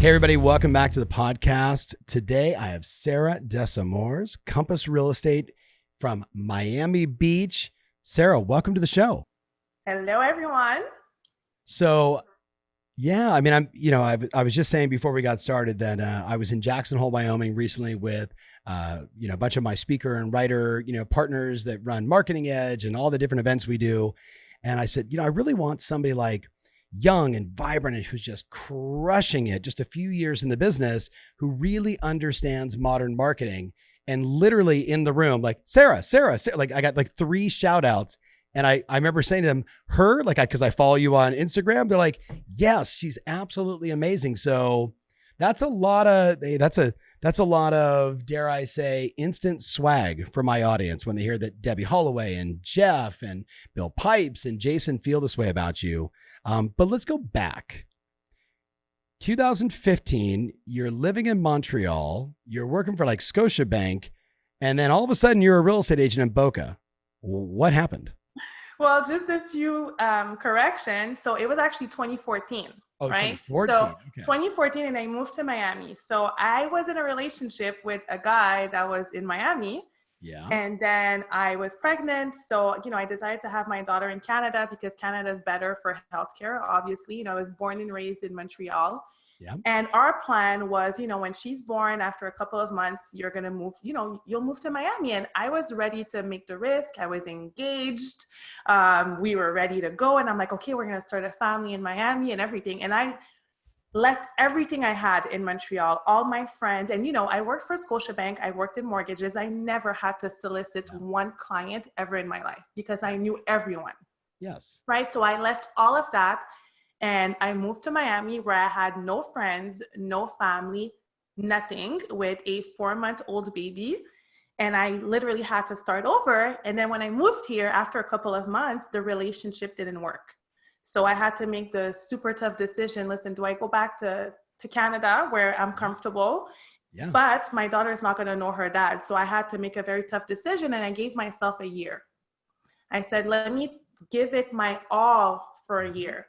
Hey, everybody, welcome back to the podcast. Today, I have Sarah Desamours, Compass Real Estate from Miami Beach. Sarah, welcome to the show. Hello, everyone. So, yeah, I mean, I was just saying before we got started that I was in Jackson Hole, Wyoming recently with, a bunch of my speaker and writer, partners that run Marketing Edge and all the different events we do. And I said, I really want somebody like young and vibrant and who's just crushing it, just a few years in the business, who really understands modern marketing. And literally in the room, like Sarah, like I got like 3 shout outs. And I remember saying to them, because I follow you on Instagram, they're like, yes, she's absolutely amazing. So that's a lot of, dare I say, instant swag for my audience when they hear that Debbie Holloway and Jeff and Bill Pipes and Jason feel this way about you. But let's go back. 2015, you're living in Montreal, you're working for like Scotiabank, and then all of a sudden you're a real estate agent in Boca. What happened? Well, just a few corrections. So it was actually 2014, right? 2014. So okay. 2014, and I moved to Miami. So I was in a relationship with a guy that was in Miami. Yeah. And then I was pregnant. So, I decided to have my daughter in Canada because Canada is better for healthcare. Obviously, I was born and raised in Montreal. Yeah. And our plan was, when she's born, after a couple of months, you're going to move, you'll move to Miami. And I was ready to make the risk. I was engaged. We were ready to go. And I'm like, okay, we're going to start a family in Miami and everything. And I left everything I had in Montreal, all my friends. And, I worked for Scotiabank. I worked in mortgages. I never had to solicit one client ever in my life because I knew everyone. Yes. Right. So I left all of that and I moved to Miami where I had no friends, no family, nothing, with a 4-month-old baby. And I literally had to start over. And then when I moved here, after a couple of months, the relationship didn't work. So I had to make the super tough decision. Listen, do I go back to Canada where I'm comfortable? Yeah. But my daughter is not going to know her dad. So I had to make a very tough decision. And I gave myself a year. I said, let me give it my all for a year.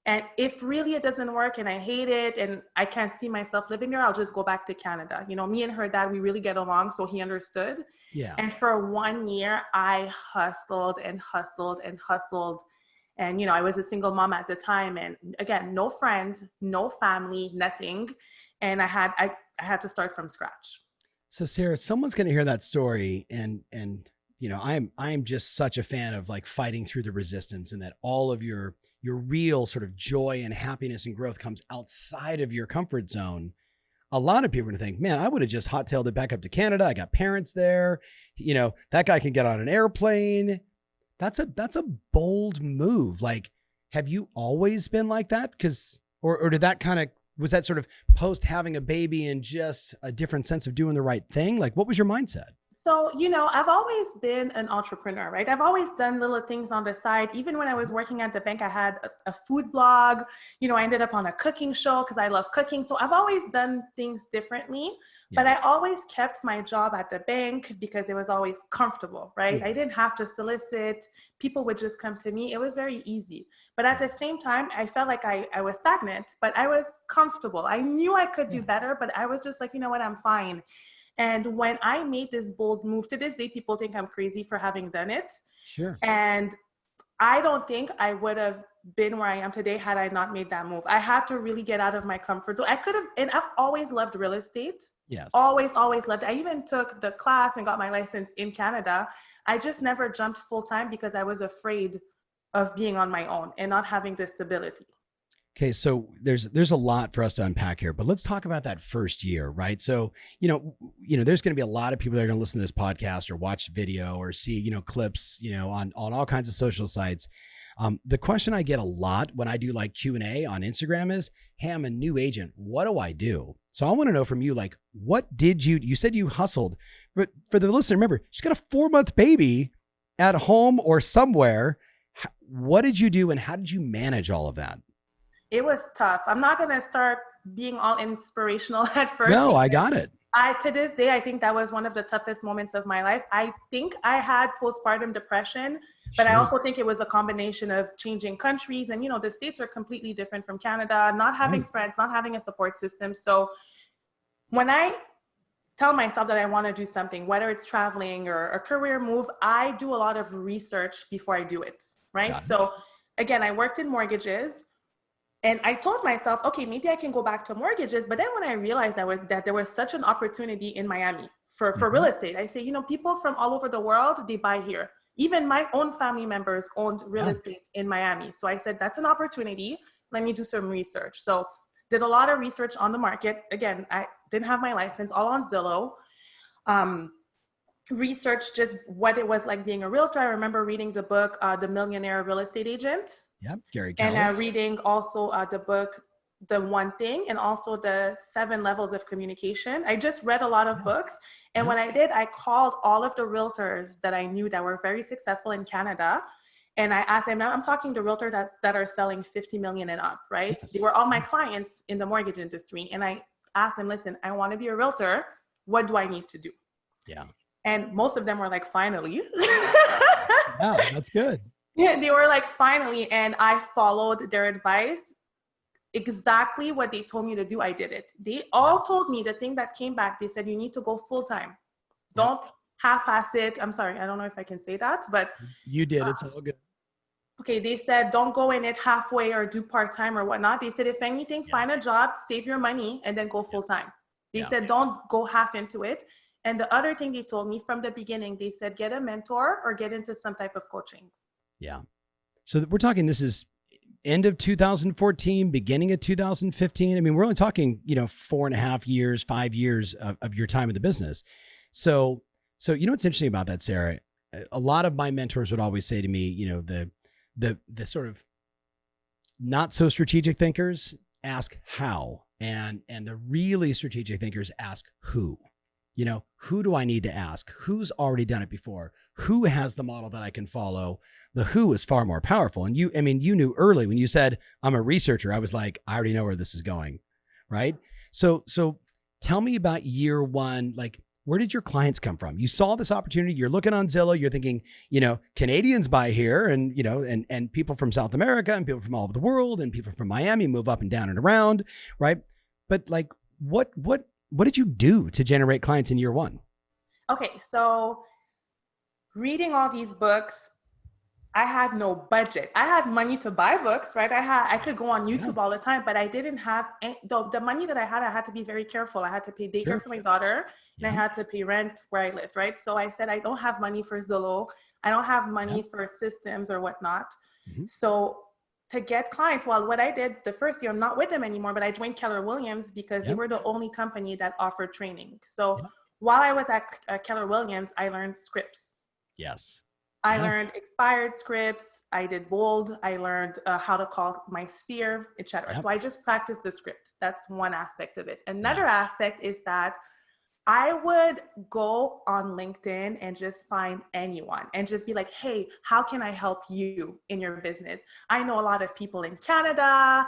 And if really it doesn't work and I hate it and I can't see myself living there, I'll just go back to Canada. Me and her dad, we really get along. So he understood. Yeah. And for 1 year, I hustled and hustled and hustled. And, I was a single mom at the time. And again, no friends, no family, nothing. And I had to start from scratch. So Sarah, someone's going to hear that story and I'm just such a fan of like fighting through the resistance, and that all of your real sort of joy and happiness and growth comes outside of your comfort zone. A lot of people are going to think, man, I would have just hot-tailed it back up to Canada. I got parents there. That guy can get on an airplane. That's a bold move. Like, have you always been like that? Because, or did that was that sort of post having a baby and just a different sense of doing the right thing? Like, what was your mindset? So, I've always been an entrepreneur, right? I've always done little things on the side. Even when I was working at the bank, I had a food blog. I ended up on a cooking show because I love cooking. So I've always done things differently, but I always kept my job at the bank because it was always comfortable, right? Yeah. I didn't have to solicit. People would just come to me. It was very easy. But at the same time, I felt like I was stagnant, but I was comfortable. I knew I could do better, but I was just like, you know what, I'm fine. And when I made this bold move, to this day, people think I'm crazy for having done it. Sure. And I don't think I would have been where I am today had I not made that move. I had to really get out of my comfort zone. I could have, and I've always loved real estate. Yes. Always loved it. I even took the class and got my license in Canada. I just never jumped full time because I was afraid of being on my own and not having the stability. Okay, so there's a lot for us to unpack here, but let's talk about that first year, right? So, there's going to be a lot of people that are going to listen to this podcast or watch video or see, clips, on all kinds of social sites. The question I get a lot when I do like Q&A on Instagram is, hey, I'm a new agent. What do I do? So I want to know from you, like, what did you said you hustled, but for the listener, remember, she's got a 4-month baby at home or somewhere. What did you do and how did you manage all of that? It was tough. I'm not going to start being all inspirational at first. No, I got it. To this day, I think that was one of the toughest moments of my life. I think I had postpartum depression, but I Sure. also think it was a combination of changing countries. And, the States are completely different from Canada, not having Right. friends, not having a support system. So when I tell myself that I want to do something, whether it's traveling or a career move, I do a lot of research before I do it, right? Got it. So again, I worked in mortgages. And I told myself, okay, maybe I can go back to mortgages. But then when I realized that there was such an opportunity in Miami for real estate, I say, people from all over the world, they buy here. Even my own family members owned real estate in Miami. So I said, that's an opportunity. Let me do some research. So did a lot of research on the market. Again, I didn't have my license, all on Zillow. Research just what it was like being a realtor. I remember reading the book, The Millionaire Real Estate Agent. Yep. Gary Keller. And reading also the book, The One Thing, and also the 7 Levels of Communication. I just read a lot of books. And when I did, I called all of the realtors that I knew that were very successful in Canada. And I asked them, now I'm talking to realtors that are selling 50 million and up, right? Yes. They were all my clients in the mortgage industry. And I asked them, listen, I want to be a realtor. What do I need to do? Yeah. And most of them were like, finally. Yeah, that's good. Yeah, they were like, finally. And I followed their advice. Exactly what they told me to do, I did it. They all told me the thing that came back. They said, you need to go full time. Don't half-ass it. I'm sorry, I don't know if I can say that, but you did. It's all good. okay, they said, don't go in it halfway or do part-time or whatnot. They said, if anything, find a job, save your money, and then go full-time. They said, don't go half into it. And the other thing they told me from the beginning, they said, get a mentor or get into some type of coaching. Yeah. So we're talking, this is end of 2014, beginning of 2015. I mean, we're only talking, 4.5 years, 5 years of your time in the business. So what's interesting about that, Sarah, a lot of my mentors would always say to me, the sort of not so strategic thinkers ask how, and the really strategic thinkers ask who. Who do I need to ask? Who's already done it before? Who has the model that I can follow? The who is far more powerful. And you knew early when you said, I'm a researcher, I was like, I already know where this is going. Right. So tell me about year one. Like, where did your clients come from? You saw this opportunity. You're looking on Zillow. You're thinking, Canadians buy here, and, and people from South America and people from all over the world and people from Miami move up and down and around. Right. But like, what did you do to generate clients in year one? Okay, so reading all these books, I had no budget. I had money to buy books, right? I could go on YouTube all the time, but I didn't have the money that I had to be very careful. I had to pay daycare for my daughter, and I had to pay rent where I lived, right? So I said, I don't have money for Zillow. I don't have money for systems or whatnot. Mm-hmm. So to get clients, well, what I did the first year, I'm not with them anymore, but I joined Keller Williams because they were the only company that offered training. So while I was at Keller Williams, I learned scripts. Yes. I learned expired scripts. I did bold. I learned how to call my sphere, etc. So I just practiced the script. That's one aspect of it. Another aspect is that I would go on LinkedIn and just find anyone and just be like, hey, how can I help you in your business? I know a lot of people in Canada.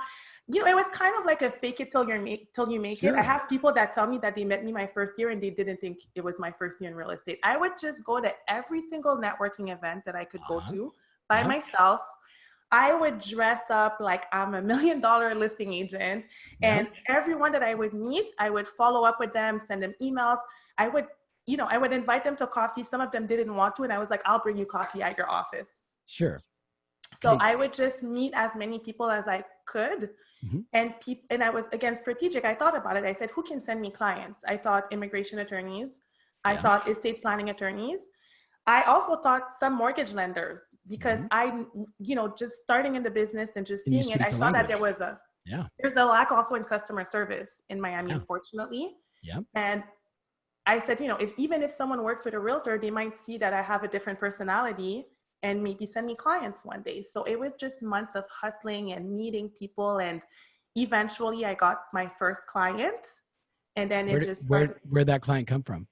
It was kind of like a fake it till you make it. I have people that tell me that they met me my first year and they didn't think it was my first year in real estate. I would just go to every single networking event that I could go to by myself. I would dress up like I'm $1 million listing agent, and everyone that I would meet, I would follow up with them, send them emails. I would invite them to coffee. Some of them didn't want to, and I was like, I'll bring you coffee at your office. Sure. So I would just meet as many people as I could. Mm-hmm. And I was, again, strategic. I thought about it. I said, who can send me clients? I thought immigration attorneys. I thought estate planning attorneys. I also thought some mortgage lenders, because I, just starting in the business and just seeing it, I saw that there was there's a lack also in customer service in Miami, unfortunately. Yeah. And I said, even if someone works with a realtor, they might see that I have a different personality and maybe send me clients one day. So it was just months of hustling and meeting people. And eventually I got my first client. And then where'd that client come from?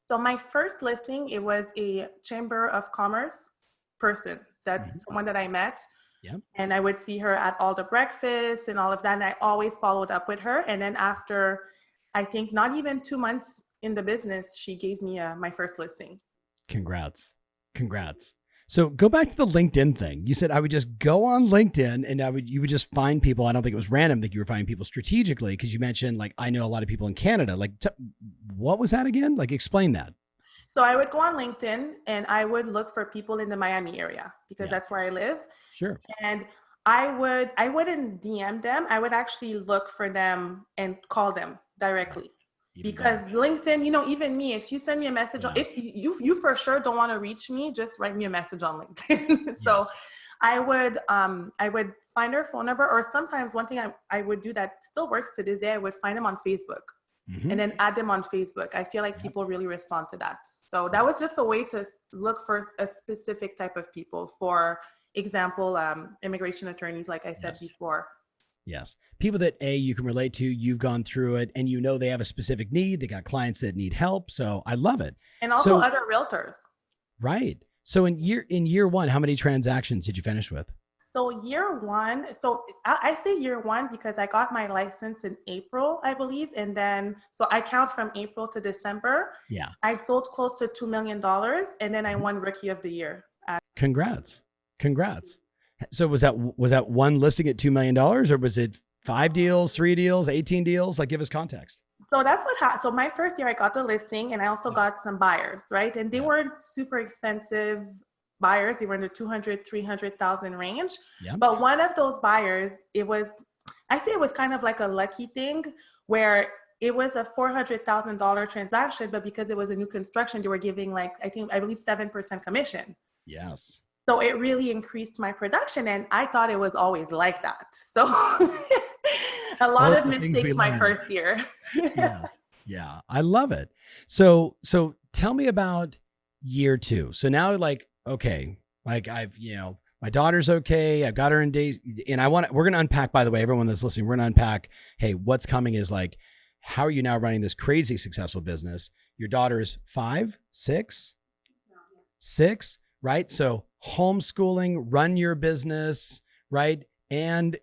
So my first listing, it was a Chamber of Commerce person, that's someone that I met. Yeah. And I would see her at all the breakfasts and all of that. And I always followed up with her. And then after, I think not even 2 months in the business, she gave me my first listing. Congrats. So go back to the LinkedIn thing. You said I would just go on LinkedIn and you would just find people. I don't think it was random that you were finding people strategically, because you mentioned like, I know a lot of people in Canada. Like, what was that again? Like, explain that. So I would go on LinkedIn and I would look for people in the Miami area because that's where I live. Sure. And I wouldn't DM them. I would actually look for them and call them directly. Because LinkedIn, even me, if you send me a message, if you for sure don't want to reach me, just write me a message on LinkedIn. So I would find her phone number, or sometimes one thing I would do that still works to this day, I would find them on Facebook and then add them on Facebook. I feel like people really respond to that. So that was just a way to look for a specific type of people. For example, immigration attorneys, like I said before. Yes. People that you can relate to, you've gone through it, and they have a specific need. They got clients that need help. So I love it. And also other realtors. Right. So in year one, how many transactions did you finish with? So year one, I say year one because I got my license in April, I believe. And then, so I count from April to December. Yeah. I sold close to $2 million. And then I won Rookie of the Year. Congrats. So was that one listing at $2 million, or was it 5 deals, 3 deals, 18 deals? Like, give us context. So that's what happened. So my first year I got the listing and I also got some buyers, right? And they weren't super expensive buyers. They were in the 200, 300,000 range. Yeah. But one of those buyers, it was kind of like a lucky thing where it was a $400,000 transaction, but because it was a new construction, they were giving I believe 7% commission. Yes. So it really increased my production, and I thought it was always like that. So a lot of mistakes my first year. Yes. Yeah. I love it. So tell me about year two. So now okay, I've, my daughter's okay. I've got her in days, and we're going to unpack, by the way, everyone that's listening, we're going to unpack, hey, what's coming is how are you now running this crazy successful business? Your daughter is 5, 6, 6, right? So homeschooling, run your business, right? And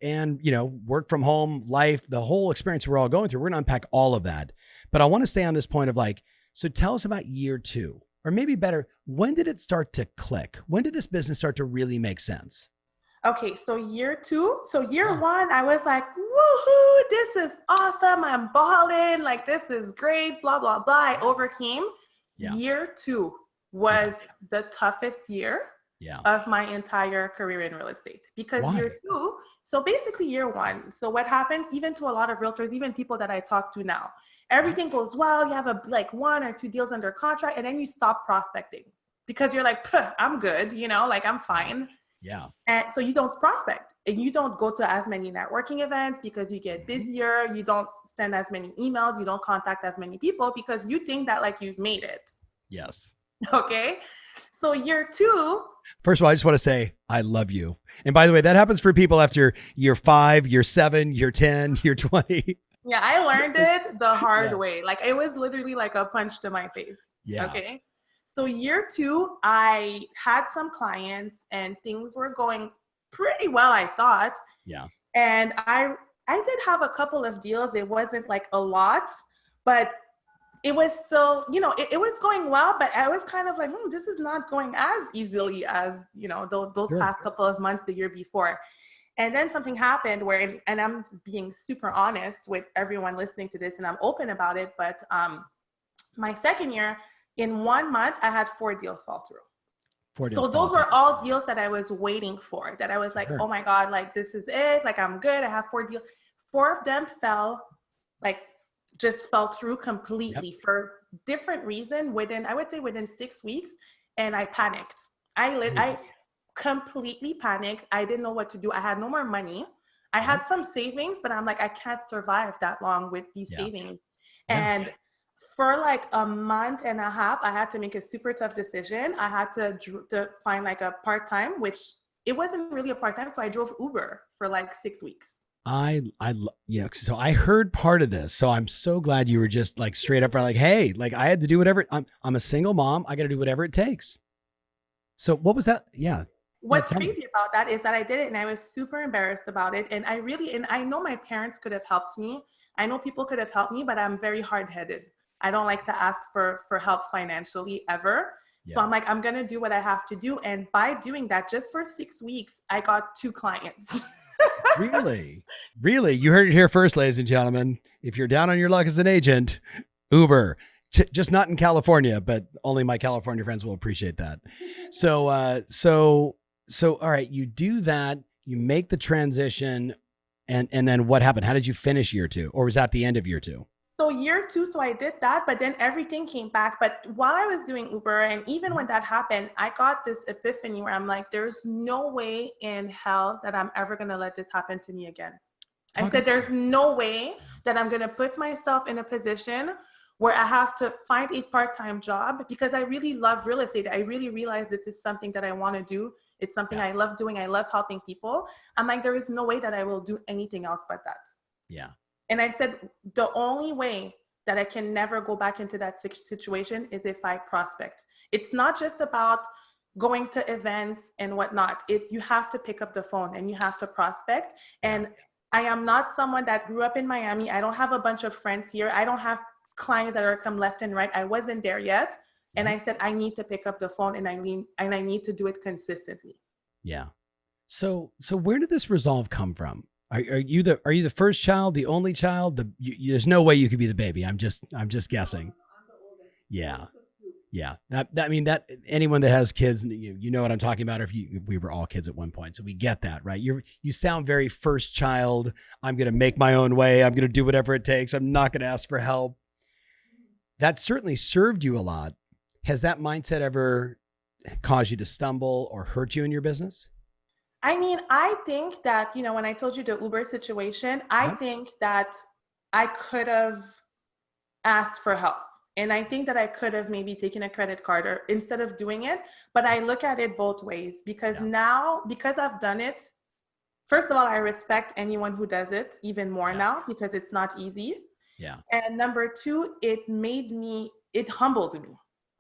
work from home life, the whole experience we're all going through. We're going to unpack all of that. But I want to stay on this point of so tell us about year two, or maybe better, when did it start to click? When did this business start to really make sense? Okay, so year two. So year one, I was like, woohoo, this is awesome. I'm balling. This is great, blah, blah, blah. I overcame. Yeah. Year two was the toughest year of my entire career in real estate, because year two, so basically year one. So what happens, even to a lot of realtors, even people that I talk to now, everything goes well. You have 1 or 2 deals under contract, and then you stop prospecting because you're I'm good, I'm fine. Yeah. And so you don't prospect, and you don't go to as many networking events because you get busier. You don't send as many emails. You don't contact as many people because you think that you've made it. Yes. Okay. So year two. First of all, I just want to say, I love you. And by the way, that happens for people after year 5, year 7, year 10, year 20. Yeah. I learned it the hard way. It was literally a punch to my face. Yeah. Okay. So year two, I had some clients and things were going pretty well, I thought. Yeah. And I did have a couple of deals. It wasn't a lot, but it was still, it was going well, but I was kind of this is not going as easily as, those past couple of months the year before. And then something happened where, and I'm being super honest with everyone listening to this, and I'm open about it, but my second year, in 1 month, I had 4 deals fall through. 4 deals. So those were all deals that I was waiting for, that I was oh my God, this is it. I'm good. I have 4 deals. 4 of them just fell through completely for different reason within 6 weeks. And I panicked. I completely panicked. I didn't know what to do. I had no more money. I had some savings, but I'm I can't survive that long with these savings. And for a month and a half, I had to make a super tough decision. I had to find a part-time, which it wasn't really a part-time. So I drove Uber for 6 weeks. So I heard part of this. So I'm so glad you were just straight up for hey, I had to do whatever. I'm a single mom. I got to do whatever it takes. So what was that? Yeah. What's crazy about that is that I did it and I was super embarrassed about it. And I know my parents could have helped me. I know people could have helped me, but I'm very hard-headed. I don't like to ask for help financially ever. Yeah. So I'm like, I'm going to do what I have to do. And by doing that, just for 6 weeks, I got 2 clients. Really? Really? You heard it here first, ladies and gentlemen. If you're down on your luck as an agent, Uber. Just not in California, but only my California friends will appreciate that. So, all right, you do that, you make the transition, and then what happened? How did you finish year 2? Or was that the end of year 2? So year 2, so I did that, but then everything came back. But while I was doing Uber, and even when that happened, I got this epiphany where I'm like, there's no way in hell that I'm ever going to let this happen to me again. I said, there's no way that I'm going to put myself in a position where I have to find a part-time job, because I really love real estate. I really realize this is something that I want to do. It's something I love doing. I love helping people. I'm like, there is no way that I will do anything else but that. Yeah. And I said, the only way that I can never go back into that situation is if I prospect. It's not just about going to events and whatnot. It's, you have to pick up the phone and you have to prospect. And I am not someone that grew up in Miami. I don't have a bunch of friends here. I don't have clients that are come left and right. I wasn't there yet. And I said, I need to pick up the phone, and I need to do it consistently. Yeah. So where did this resolve come from? Are you the first child, the only child? There's no way you could be the baby. I'm just guessing. Yeah. Yeah. That anyone that has kids, you know what I'm talking about. If we were all kids at one point, so we get that, right? You sound very first child. I'm going to make my own way. I'm going to do whatever it takes. I'm not going to ask for help. That certainly served you a lot. Has that mindset ever caused you to stumble or hurt you in your business? I mean, I think that, when I told you the Uber situation, I think that I could have asked for help. And I think that I could have maybe taken a credit card or instead of doing it. But I look at it both ways, because now, because I've done it, first of all, I respect anyone who does it even more now, because it's not easy. Yeah. And number 2, it humbled me.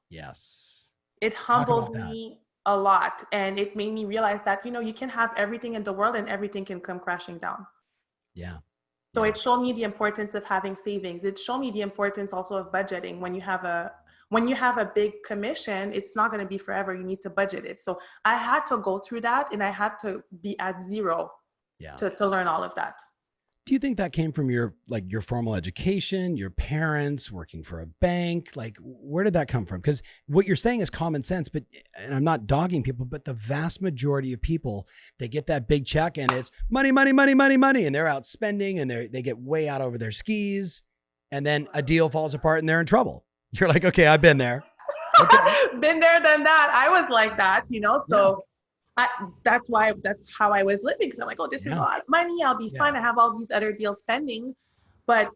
Yes. It humbled me a lot. And it made me realize that, you can have everything in the world and everything can come crashing down. Yeah. So it showed me the importance of having savings. It showed me the importance also of budgeting. When you have a big commission, it's not going to be forever. You need to budget it. So I had to go through that, and I had to be at zero to learn all of that. Do you think that came from your formal education, your parents, working for a bank? Where did that come from? Because what you're saying is common sense, and I'm not dogging people, but the vast majority of people, they get that big check and it's money, money, money, money, money. And they're out spending and they get way out over their skis, and then a deal falls apart and they're in trouble. You're like, okay, I've been there. Okay. Been there, done that. I was like that, so that's how I was living. So I'm like, oh, this is a lot of money. I'll be fine. I have all these other deals pending. But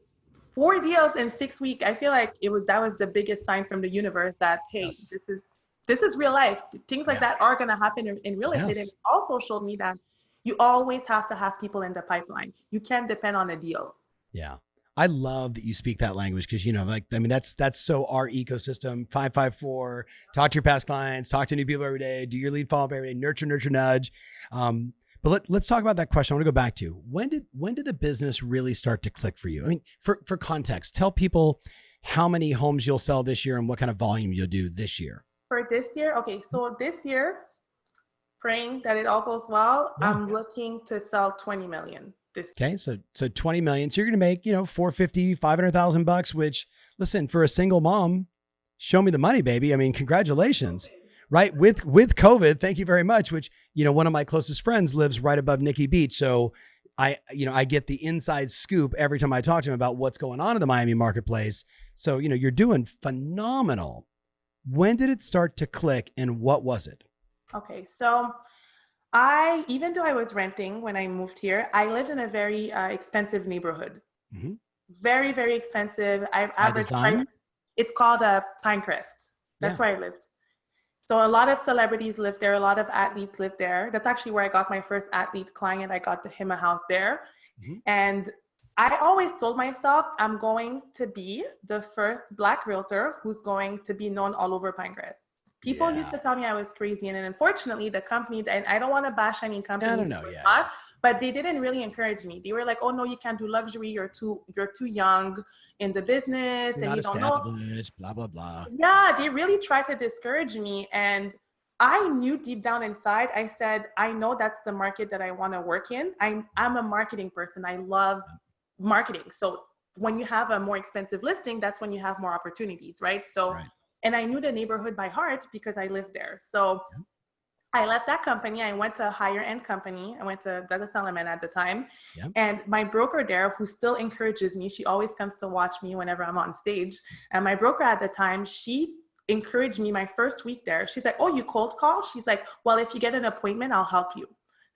4 deals in 6 weeks, I feel like that was the biggest sign from the universe that, hey, this is real life. Things like that are going to happen in real estate. And it also showed me that you always have to have people in the pipeline. You can't depend on a deal. Yeah. I love that you speak that language, because, that's so our ecosystem. 554, talk to your past clients, talk to new people every day, do your lead follow-up every day, nurture, nudge. But let's talk about that question. I want to go back to, when did the business really start to click for you? I mean, for context, tell people how many homes you'll sell this year and what kind of volume you'll do this year. For this year? Okay. So this year, praying that it all goes well, I'm looking to sell 20 million. Okay. So 20 million. So you're going to make, $450,000, $500,000, which, listen, for a single mom, show me the money, baby. I mean, congratulations, right? With COVID, thank you very much. Which, one of my closest friends lives right above Nikki Beach. So I get the inside scoop every time I talk to him about what's going on in the Miami marketplace. So, you're doing phenomenal. When did it start to click, and what was it? Okay. So even though I was renting when I moved here, I lived in a very expensive neighborhood. Mm-hmm. Very, very expensive. I've averaged it's called Pinecrest. That's where I lived. So a lot of celebrities live there. A lot of athletes live there. That's actually where I got my first athlete client. I got him a house there. Mm-hmm. And I always told myself, I'm going to be the first Black realtor who's going to be known all over Pinecrest. People used to tell me I was crazy. And then unfortunately, the company, and I don't want to bash any company, but they didn't really encourage me. They were like, oh no, you can't do luxury. You're too young in the business, You're and not you don't know. established, blah, blah, blah. Yeah, they really tried to discourage me. And I knew deep down inside, I said, I know that's the market that I want to work in. I'm a marketing person. I love marketing. So when you have a more expensive listing, that's when you have more opportunities, right? So, Right. and I knew the neighborhood by heart because I lived there. So I left that company. I went to a higher end company. I went to Douglas Elliman at the time. Yep. And my broker there, who still encourages me, she always comes to watch me whenever I'm on stage. And my broker at the time, she encouraged me my first week there. She's like, oh, you cold call? She's like, well, if you get an appointment, I'll help you.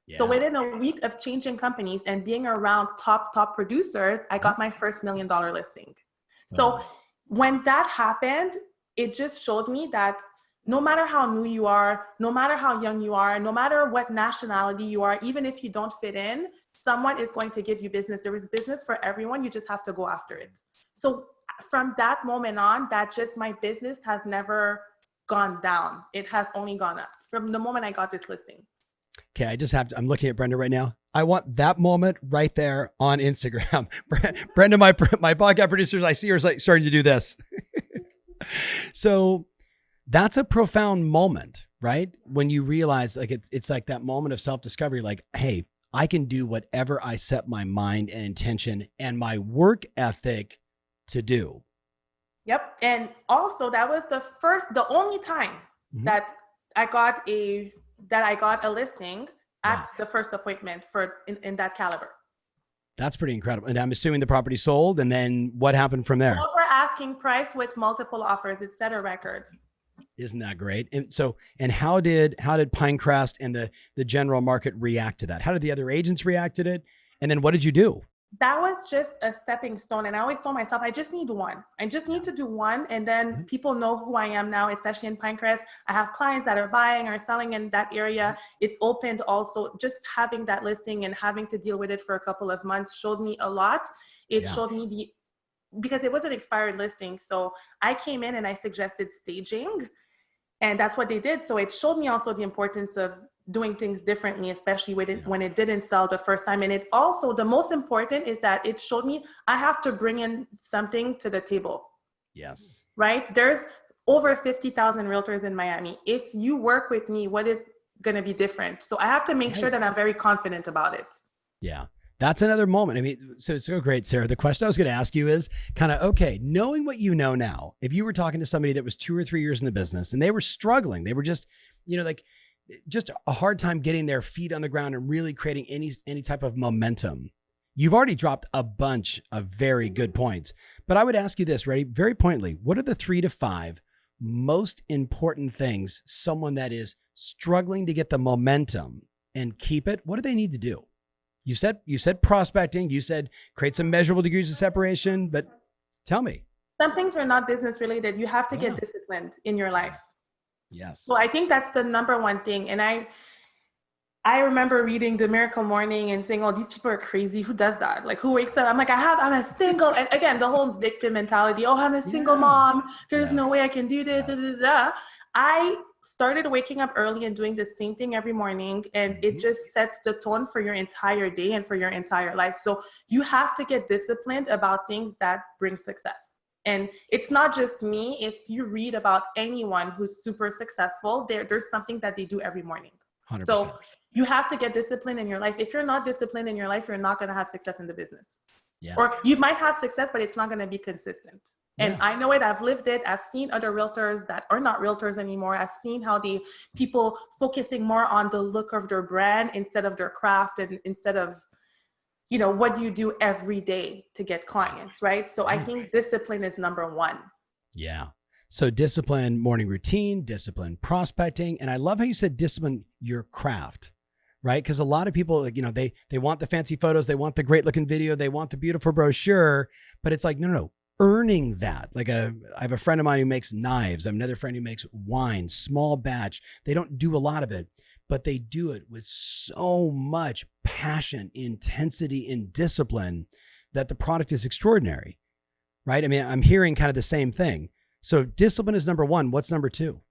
Yeah. So within a week of changing companies and being around top producers, I got my first $1 million listing. So when that happened, it just showed me that no matter how new you are, no matter how young you are, no matter what nationality you are, even if you don't fit in, someone is going to give you business. There is business for everyone. You just have to go after it. So from that moment on, my business has never gone down. It has only gone up from the moment I got this listing. Okay, I'm looking at Brenda right now. I want that moment right there on Instagram. Brenda, my podcast producers, I see her like starting to do this. So that's a profound moment, right? When you realize like it's like that moment of self-discovery, like, hey, I can do whatever I set my mind and intention and my work ethic to do. Yep. And also that was the only time that I got a listing at the first appointment in that caliber. That's pretty incredible. And I'm assuming the property sold, and then what happened from there? Over asking price with multiple offers. It set a record. Isn't that great? And how did Pinecrest and the general market react to that? How did the other agents react to it? And then what did you do? That was just a stepping stone. And I always told myself, I just need one. I just need to do one. And then people know who I am now, especially in Pinecrest. I have clients that are buying or selling in that area. It's opened also. Just having that listing and having to deal with it for a couple of months showed me a lot. It showed me because it was an expired listing. So I came in and I suggested staging, and that's what they did. So it showed me also the importance of doing things differently, especially when it didn't sell the first time. And it also, the most important is that it showed me I have to bring in something to the table. Yes. Right? There's over 50,000 realtors in Miami. If you work with me, what is going to be different? So I have to make sure that I'm very confident about it. Yeah. That's another moment. I mean, so great, Sarah. The question I was going to ask you is kind of, okay, knowing what you know now, if you were talking to somebody that was 2 or 3 years in the business and they were struggling, they were just, like just a hard time getting their feet on the ground and really creating any type of momentum. You've already dropped a bunch of very good points, but I would ask you this, ready? Very pointedly, what are the 3 to 5 most important things someone that is struggling to get the momentum and keep it, what do they need to do? You said prospecting, you said create some measurable degrees of separation, but tell me. Some things are not business related. You have to get disciplined in your life. Yes. So I think that's the number one thing. And I remember reading The Miracle Morning and saying, oh, these people are crazy. Who does that? Like, who wakes up? I'm like, I'm a single, and again, the whole victim mentality. Oh, I'm a single mom. There's no way I can do this. I started waking up early and doing the same thing every morning. And it just sets the tone for your entire day and for your entire life. So you have to get disciplined about things that bring success. And it's not just me. If you read about anyone who's super successful, there's something that they do every morning. 100%. So you have to get disciplined in your life. If you're not disciplined in your life, you're not going to have success in the business. Yeah. Or you might have success, but it's not going to be consistent. And I know it. I've lived it. I've seen other realtors that are not realtors anymore. I've seen how people focusing more on the look of their brand instead of their craft and instead of, what do you do every day to get clients, right? So I think discipline is number one. Yeah. So discipline, morning routine, discipline, prospecting. And I love how you said discipline your craft, right? Because a lot of people, they want the fancy photos, they want the great looking video, they want the beautiful brochure, but it's like, no, earning that. Like I have a friend of mine who makes knives. I have another friend who makes wine, small batch. They don't do a lot of it, but they do it with so much passion, intensity, and discipline that the product is extraordinary, right? I mean, I'm hearing kind of the same thing. So discipline is number one. What's number two?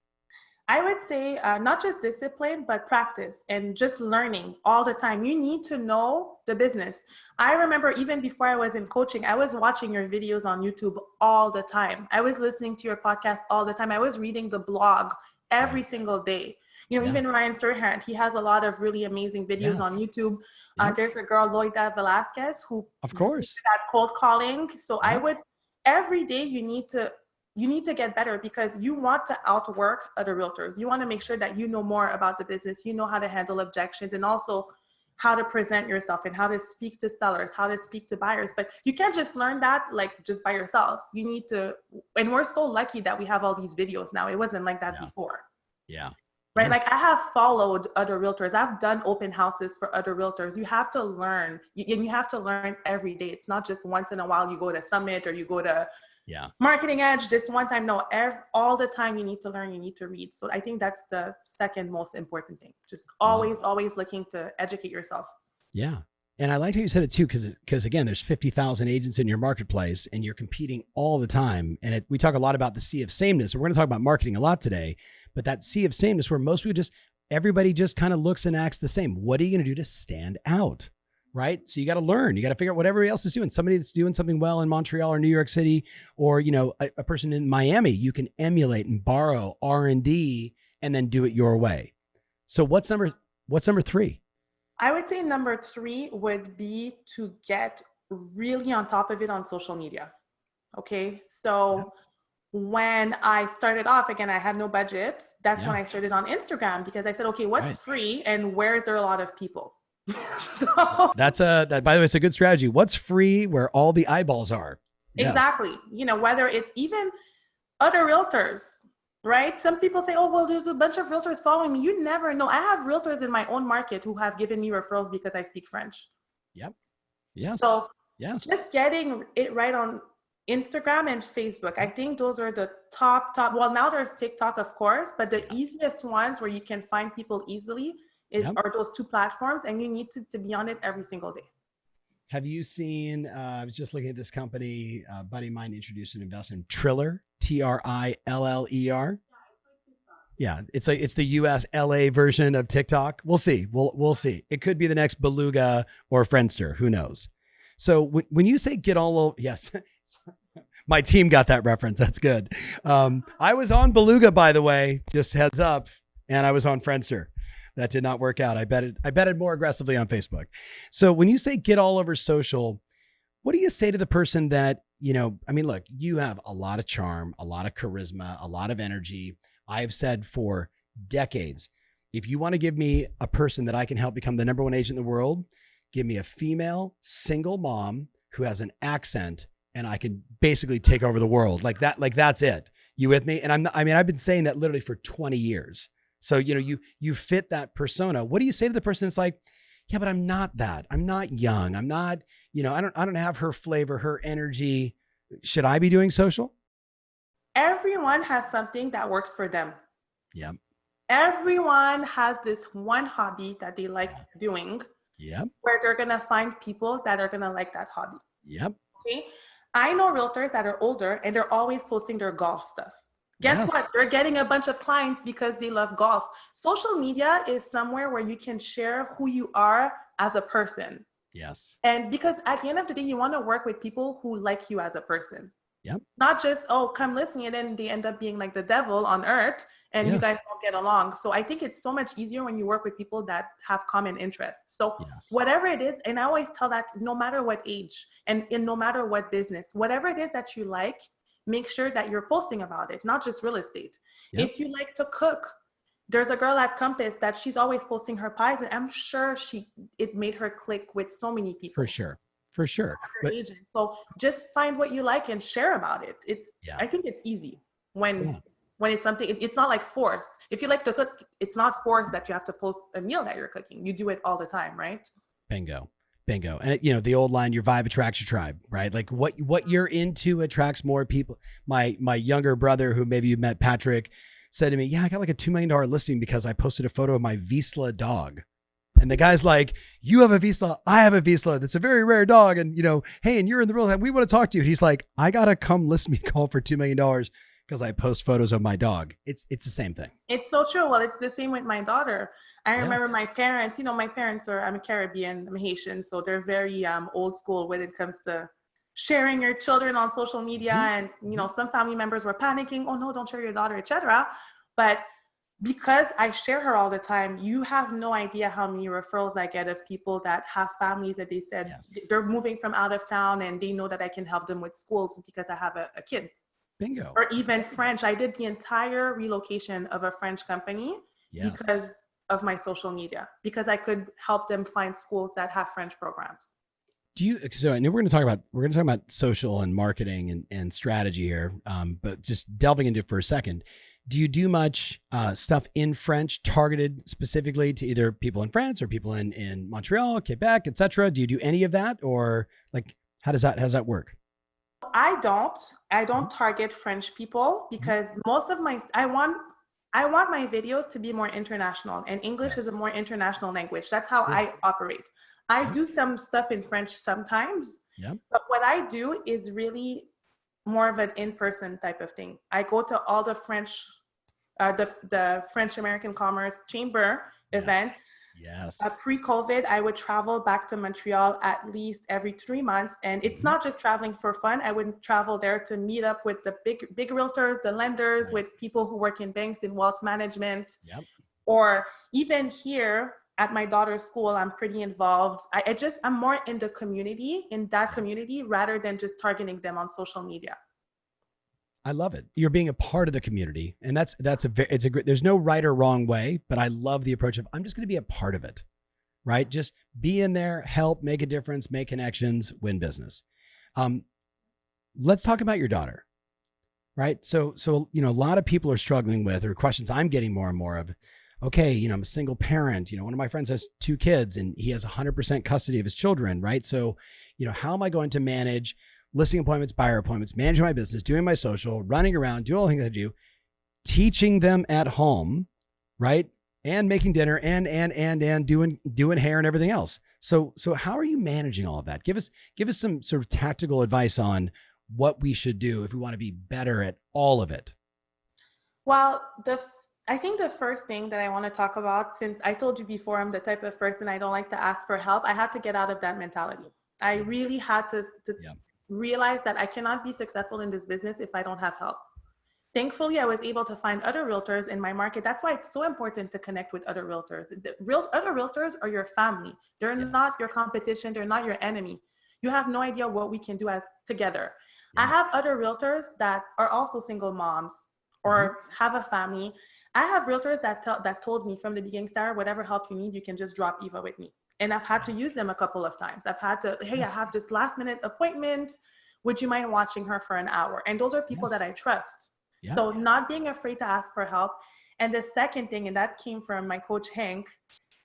I would say not just discipline, but practice and just learning all the time. You need to know the business. I remember even before I was in coaching, I was watching your videos on YouTube all the time. I was listening to your podcast all the time. I was reading the blog every single day. You know, even Ryan Serhant, he has a lot of really amazing videos on YouTube. There's a girl, Loida Velasquez, who of course did that cold calling. So I would, every day you need to get better because you want to outwork other realtors. You want to make sure that you know more about the business, you know how to handle objections, and also how to present yourself and how to speak to sellers, how to speak to buyers. But you can't just learn that like just by yourself. You need to, and we're so lucky that we have all these videos now. It wasn't like that before. Yeah. Right. Yes. Like I have followed other realtors. I've done open houses for other realtors. You have to learn, and you have to learn every day. It's not just once in a while you go to Summit or you go to Marketing Edge this one time. No, all the time you need to learn, you need to read. So I think that's the second most important thing. Just always looking to educate yourself. Yeah. And I like how you said it too, because again, there's 50,000 agents in your marketplace and you're competing all the time. And we talk a lot about the sea of sameness. And we're going to talk about marketing a lot today, but that sea of sameness where most people everybody just kind of looks and acts the same. What are you going to do to stand out? Right? So you got to learn, you got to figure out what everybody else is doing. Somebody that's doing something well in Montreal or New York City, or, you know, a person in Miami, you can emulate and borrow R&D and then do it your way. So what's number 3? I would say number 3 would be to get really on top of it on social media. Okay. So when I started off, again, I had no budget. That's when I started on Instagram because I said, okay, what's free and where is there a lot of people? So that's by the way, it's a good strategy. What's free where all the eyeballs are? Exactly. Yes. You know, whether it's even other realtors, right? Some people say, oh, well, there's a bunch of realtors following me. You never know. I have realtors in my own market who have given me referrals because I speak French. Yep. Yes. So just getting it right on Instagram and Facebook. I think those are the top. Well, now there's TikTok, of course, but the easiest ones where you can find people easily are those 2 platforms, and you need to be on it every single day. Have you seen, I was just looking at this company, a buddy of mine introduced an investment, Triller, Triller. Yeah, it's the US LA version of TikTok. We'll see. We'll see. It could be the next Beluga or Friendster. Who knows? So when you say get all over, yes, my team got that reference. That's good. I was on Beluga, by the way, just heads up, and I was on Friendster. That did not work out. I betted more aggressively on Facebook. So when you say get all over social, what do you say to the person that, you know, I mean, look, you have a lot of charm, a lot of charisma, a lot of energy. I have said for decades, if you want to give me a person that I can help become the number 1 agent in the world, give me a female single mom who has an accent and I can basically take over the world like that. Like that's it. You with me? And I've been saying that literally for 20 years. So, you know, you fit that persona. What do you say to the person that's like, yeah, but I'm not that. I'm not young. I'm not, you know, I don't have her flavor, her energy. Should I be doing social? Everyone has something that works for them. Yeah. Everyone has this one hobby that they like doing. Yep. Where they're going to find people that are going to like that hobby. Yep. Okay. I know realtors that are older and they're always posting their golf stuff. Guess what? They're getting a bunch of clients because they love golf. Social media is somewhere where you can share who you are as a person. Yes. And because at the end of the day, you want to work with people who like you as a person. Yep. Not just, oh, come listen, and then they end up being like the devil on earth and you guys don't get along. So I think it's so much easier when you work with people that have common interests. So whatever it is, and I always tell that no matter what age and no matter what business, whatever it is that you like, make sure that you're posting about it, not just real estate. Yep. If you like to cook, there's a girl at Compass that she's always posting her pies, and I'm sure it made her click with so many people. For sure. But, so just find what you like and share about it. I think it's easy when it's something, it's not like forced. If you like to cook, it's not forced that you have to post a meal that you're cooking. You do it all the time, right? Bingo. And you know, the old line, your vibe attracts your tribe, right? Like what you're into attracts more people. My younger brother, who maybe you met, Patrick, said to me, yeah, I got like a $2 million listing because I posted a photo of my Vizsla dog. And the guy's like, you have a Vizsla, I have a Vizsla. That's a very rare dog. And you know, hey, and you're in the real, we want to talk to you. And he's like, I got to come list me call for $2 million because I post photos of my dog. It's the same thing. It's so true. Well, it's the same with my daughter. I remember Yes. my parents, my parents I'm Caribbean, I'm Haitian, so they're very old school when it comes to sharing your children on social media. And, some family members were panicking, oh no, don't share your daughter, etc. But because I share her all the time, you have no idea how many referrals I get of people that have families that they said they're moving from out of town and they know that I can help them with schools because I have a kid. Bingo. Or even French. I did the entire relocation of a French company because of my social media, because I could help them find schools that have French programs. So I know we're going to talk about social and marketing and strategy here, but just delving into it for a second. Do you do much stuff in French targeted specifically to either people in France or people in Montreal, Quebec, etc.? Do you do any of that, or like how does that work? I don't target French people because most of I want my videos to be more international, and English is a more international language. That's how I operate. I do some stuff in French sometimes, but what I do is really more of an in-person type of thing. I go to all the French, the French American Commerce Chamber events. Yes. Pre-COVID, I would travel back to Montreal at least every 3 months. And it's not just traveling for fun. I would travel there to meet up with the big realtors, the lenders, with people who work in banks in wealth management. Or even here at my daughter's school, I'm pretty involved. I'm more in the community, community, rather than just targeting them on social media. I love it. You're being a part of the community, and it's a great, there's no right or wrong way, but I love the approach of I'm just going to be a part of it, right? Just be in there, help, make a difference, make connections, win business. Let's talk about your daughter, right? So, a lot of people are struggling with, or questions I'm getting more and more of, okay, I'm a single parent, one of my friends has 2 kids and he has 100% custody of his children, right? So, how am I going to manage listing appointments, buyer appointments, managing my business, doing my social, running around, doing all the things I do, teaching them at home, right? And making dinner and doing hair and everything else. So how are you managing all of that? Give us some sort of tactical advice on what we should do if we want to be better at all of it. Well, I think the first thing that I want to talk about, since I told you before, I'm the type of person I don't like to ask for help. I had to get out of that mentality. I really had to realize that I cannot be successful in this business if I don't have help. Thankfully, I was able to find other realtors in my market. That's why it's so important to connect with other realtors. Other realtors are your family. They're not your competition. They're not your enemy. You have no idea what we can do together. I have other realtors that are also single moms or have a family. I have realtors that told me from the beginning, Sarah, whatever help you need, you can just drop Eva with me. And I've had to use them a couple of times. I've had to, hey, I have this last minute appointment. Would you mind watching her for an hour? And those are people that I trust. So not being afraid to ask for help. And the second thing, and that came from my coach, Hank,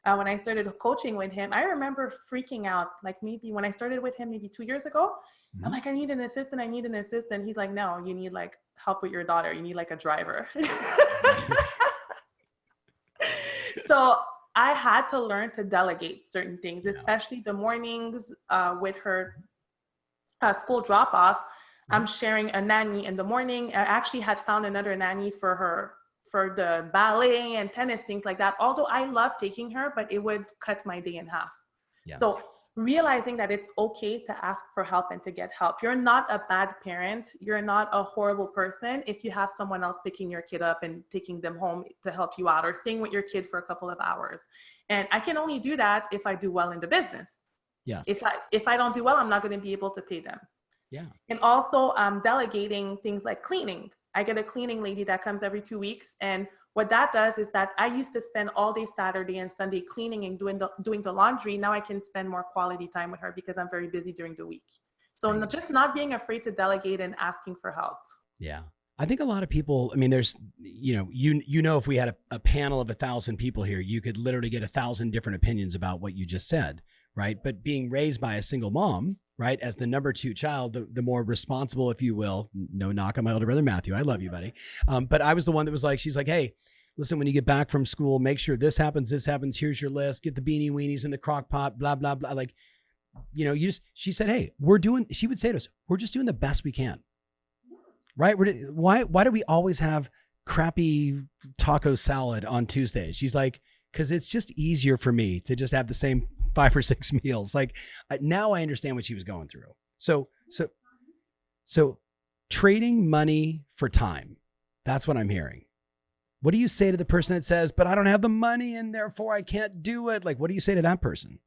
when I started coaching with him, I remember freaking out. Like maybe when I started with him, maybe 2 years ago, I'm like, I need an assistant. He's like, no, you need like help with your daughter. You need like a driver. So I had to learn to delegate certain things, especially the mornings with her school drop off. I'm sharing a nanny in the morning. I actually had found another nanny for her for the ballet and tennis, things like that. Although I love taking her, but it would cut my day in half. So realizing that it's okay to ask for help and to get help. You're not a bad parent. You're not a horrible person if you have someone else picking your kid up and taking them home to help you out, or staying with your kid for a couple of hours. And I can only do that if I do well in the business. If I don't do well, I'm not going to be able to pay them. And also delegating things like cleaning. I get a cleaning lady that comes every 2 weeks. And what that does is that I used to spend all day Saturday and Sunday cleaning and doing the laundry. Now I can spend more quality time with her because I'm very busy during the week. So just not being afraid to delegate and asking for help. Yeah. I think a lot of people, I mean, there's, if we had a panel of 1,000 people here, you could literally get 1,000 different opinions about what you just said, right? But being raised by a single mom, right, as the number 2 child, the more responsible, if you will, no knock on my older brother, Matthew, I love you, buddy. But I was the one that was like, she's like, hey, listen, when you get back from school, make sure this happens, here's your list, get the beanie weenies in the crock pot, blah, blah, blah. Like, she said, hey, she would say to us, we're just doing the best we can. right? Why do we always have crappy taco salad on Tuesdays? She's like, because it's just easier for me to just have the same 5 or 6 meals. Like now I understand what she was going through. So trading money for time. That's what I'm hearing. What do you say to the person that says, but I don't have the money and therefore I can't do it? Like, what do you say to that person?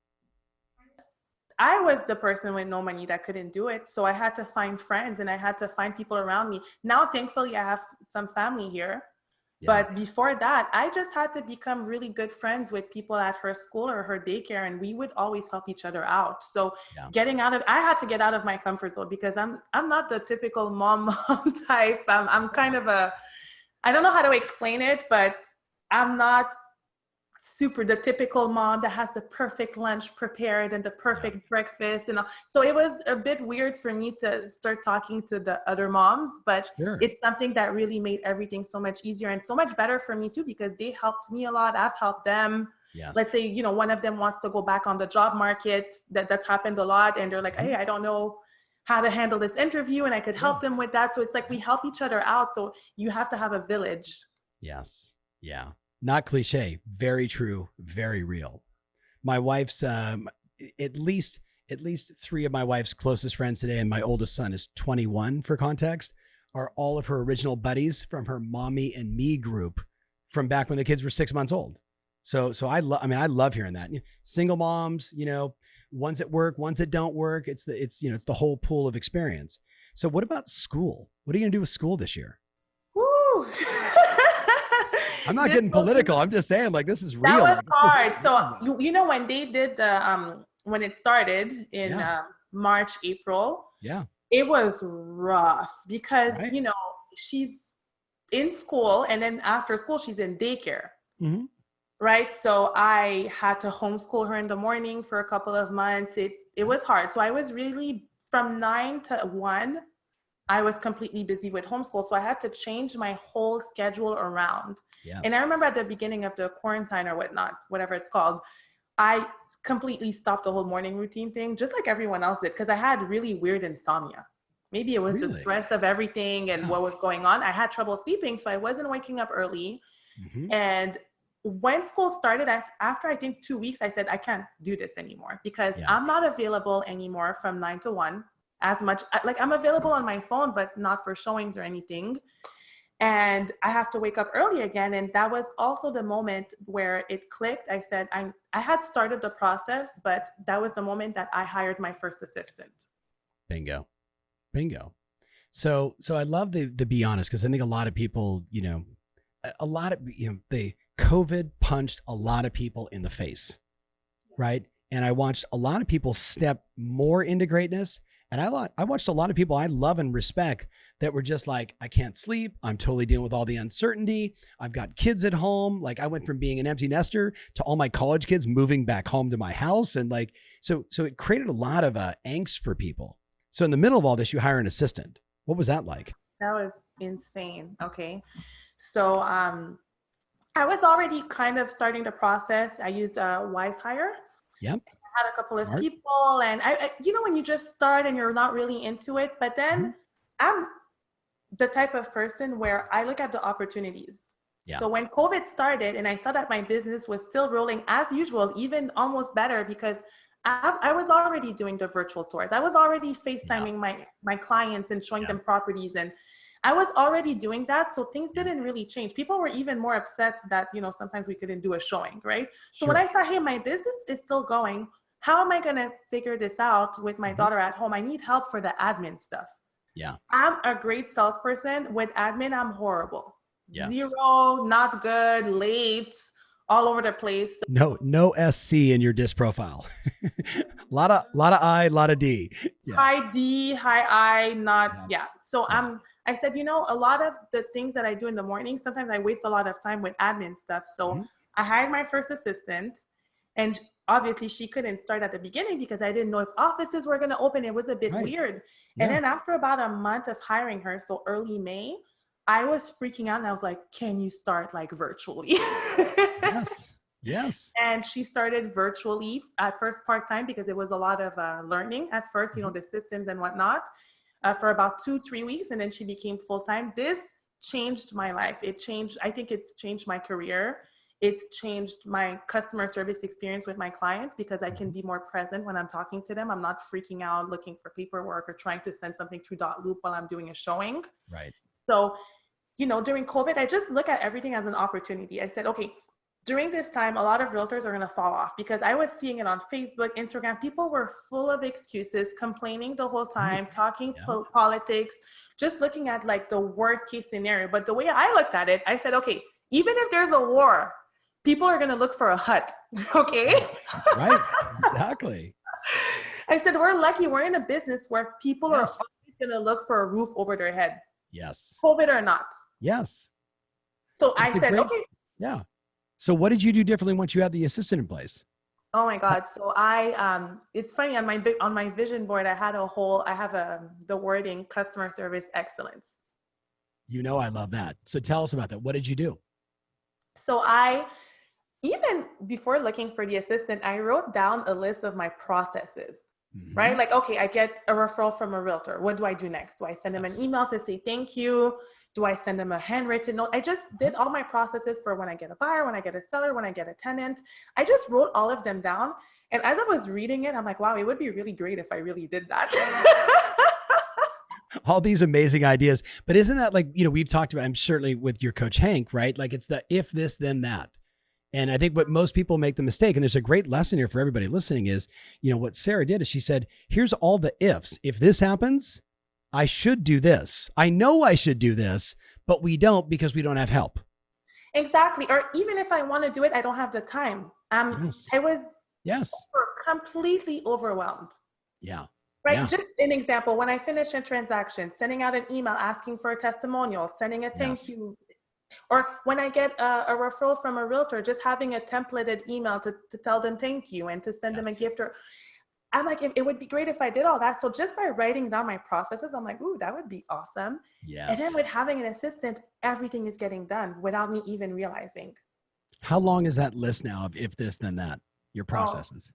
I was the person with no money that couldn't do it. So I had to find friends and I had to find people around me. Now, thankfully, I have some family here. Yeah. But before that, I just had to become really good friends with people at her school or her daycare, and we would always help each other out. So I had to get out of my comfort zone because I'm not the typical mom type. I'm kind of I don't know how to explain it, but I'm not super the typical mom that has the perfect lunch prepared and the perfect breakfast and all. So it was a bit weird for me to start talking to the other moms, but it's something that really made everything so much easier and so much better for me too, because they helped me a lot. I've helped them. Yes. Let's say, one of them wants to go back on the job market. That's happened a lot. And they're like, hey, I don't know how to handle this interview. And I could help them with that. So it's like we help each other out. So you have to have a village. Yes. Yeah. Not cliche, very true, very real. My wife's, at least 3 of my wife's closest friends today, and my oldest son is 21 for context, are all of her original buddies from her Mommy and Me group from back when the kids were 6 months old. So I love hearing that. Single moms, ones that work, ones that don't work. It's the whole pool of experience. So what about school? What are you gonna do with school this year? Woo! I'm not getting political. I'm just saying, like, this is real. That was hard. So, when they did when it started in March, April, it was rough because, she's in school and then after school, she's in daycare. Mm-hmm. Right. So I had to homeschool her in the morning for a couple of months. It was hard. So I was really from 9 to 1. I was completely busy with homeschool. So I had to change my whole schedule around. Yes. And I remember at the beginning of the quarantine or whatnot, whatever it's called, I completely stopped the whole morning routine thing, just like everyone else did, because I had really weird insomnia. Maybe it was the stress of everything and what was going on. I had trouble sleeping, so I wasn't waking up early. Mm-hmm. And when school started, after I think 2 weeks, I said, I can't do this anymore because I'm not available anymore from 9 to 1. As much like I'm available on my phone, but not for showings or anything. And I have to wake up early again. And that was also the moment where it clicked. I said, I had started the process, but that was the moment that I hired my first assistant. Bingo. So I love the be honest, because I think a lot of people, the COVID punched a lot of people in the face, right? And I watched a lot of people step more into greatness. And I watched a lot of people I love and respect that were just like, I can't sleep. I'm totally dealing with all the uncertainty. I've got kids at home. Like I went from being an empty nester to all my college kids moving back home to my house. And like, so it created a lot of angst for people. So in the middle of all this, you hire an assistant. What was that like? That was insane. Okay. So I was already kind of starting the process. I used Wise Hire. Yep. Had a couple of people, and I when you just start and you're not really into it, but then I'm the type of person where I look at the opportunities. Yeah. So when COVID started and I saw that my business was still rolling as usual, even almost better, because I was already doing the virtual tours. I was already FaceTiming my clients and showing them properties, and I was already doing that. So things didn't really change. People were even more upset that, sometimes we couldn't do a showing, right? So when I saw, hey, my business is still going, how am I going to figure this out with my daughter at home? I need help for the admin stuff. Yeah. I'm a great salesperson. With admin, I'm horrible. Yes. 0, not good, late, all over the place. No SC in your disc profile. lot of I, lot of D. Yeah. High D, high I, not, So I said, a lot of the things that I do in the morning, sometimes I waste a lot of time with admin stuff. So I hired my first assistant, and obviously she couldn't start at the beginning because I didn't know if offices were going to open. It was a bit weird. Yeah. And then after about a month of hiring her, so early May, I was freaking out and I was like, can you start like virtually? Yes. And she started virtually at first part-time because it was a lot of learning at first, the systems and whatnot. for about 2-3 weeks, and then she became full-time. This changed my life. I think it's changed my career. It's changed my customer service experience with my clients because I can be more present when I'm talking to them. I'm not freaking out looking for paperwork or trying to send something through Dotloop while I'm doing a showing. Right. So, during COVID, I just look at everything as an opportunity. I said, okay, during this time, a lot of realtors are going to fall off because I was seeing it on Facebook, Instagram. People were full of excuses, complaining the whole time, talking politics, just looking at like the worst case scenario. But the way I looked at it, I said, okay, even if there's a war, people are going to look for a hut. Okay. Right. Exactly. I said, we're lucky. We're in a business where people are always going to look for a roof over their head. Yes. COVID or not. Yes. So I said, okay. Yeah. So what did you do differently once you had the assistant in place? Oh my God. So it's funny on my vision board, I have the wording customer service excellence. I love that. So tell us about that. What did you do? So even before looking for the assistant, I wrote down a list of my processes, right? Like, okay, I get a referral from a realtor. What do I do next? Do I send them an email to say thank you? Do I send them a handwritten note? I just did all my processes for when I get a buyer, when I get a seller, when I get a tenant. I just wrote all of them down. And as I was reading it, I'm like, wow, it would be really great if I really did that. All these amazing ideas. But isn't that like, we've talked about, I'm certainly with your coach, Hank, right? Like it's the if this, then that. And I think what most people make the mistake, and there's a great lesson here for everybody listening is, what Sarah did is she said, here's all the ifs. If this happens, I should do this. I know I should do this, but we don't because we don't have help. Exactly. Or even if I want to do it, I don't have the time. I was completely overwhelmed. Yeah. Right. Yeah. Just an example, when I finish a transaction, sending out an email asking for a testimonial, sending a thank you. Or when I get a referral from a realtor, just having a templated email to tell them thank you and to send them a gift. Or I'm like, it would be great if I did all that. So just by writing down my processes, I'm like, ooh, that would be awesome. Yes. And then with having an assistant, everything is getting done without me even realizing. How long is that list now of if this, then that, your processes?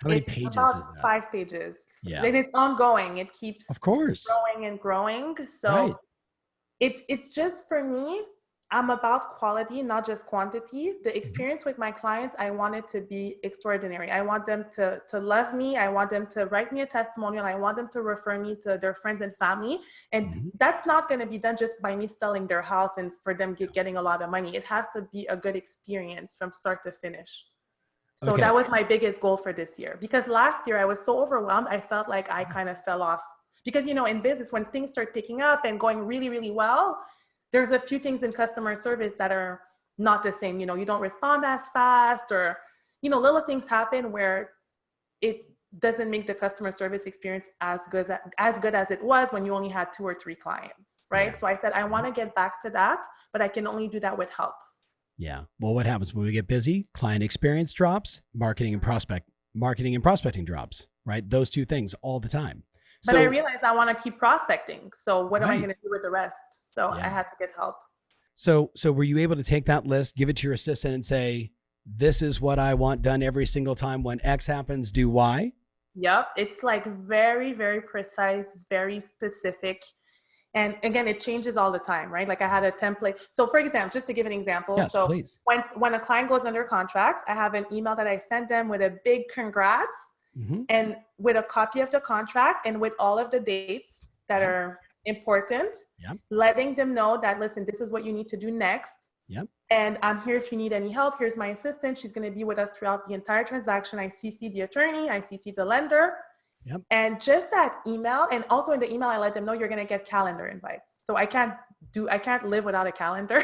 How many pages is that? 5 pages. Yeah. And it's ongoing. It keeps of course growing and growing. So it's just, for me, I'm about quality, not just quantity. The experience with my clients, I want it to be extraordinary. I want them to love me. I want them to write me a testimonial. I want them to refer me to their friends and family. And that's not going to be done just by me selling their house and for them getting a lot of money. It has to be a good experience from start to finish. So that was my biggest goal for this year. Because last year I was so overwhelmed, I felt like I kind of fell off. Because, in business, when things start picking up and going really, really well, there's a few things in customer service that are not the same. You don't respond as fast, or, little things happen where it doesn't make the customer service experience as good as it was when you only had 2 or 3 clients, right? Yeah. So I said, I want to get back to that, but I can only do that with help. Yeah. Well, what happens when we get busy? Client experience drops, marketing and prospecting drops, right? Those 2 things all the time. But I realized I want to keep prospecting. So what am I going to do with the rest? So I had to get help. So were you able to take that list, give it to your assistant and say, this is what I want done every single time when X happens, do Y? Yep. It's like very, very precise, very specific. And again, it changes all the time, right? Like I had a template. So for example, just to give an example. Yes, so please. When a client goes under contract, I have an email that I send them with a big congrats. And with a copy of the contract and with all of the dates that are important, letting them know that, listen, this is what you need to do next. And I'm here if you need any help. Here's my assistant. She's going to be with us throughout the entire transaction. I CC the attorney, I CC the lender. And just that email. And also in the email, I let them know you're going to get calendar invites. So I can't live without a calendar.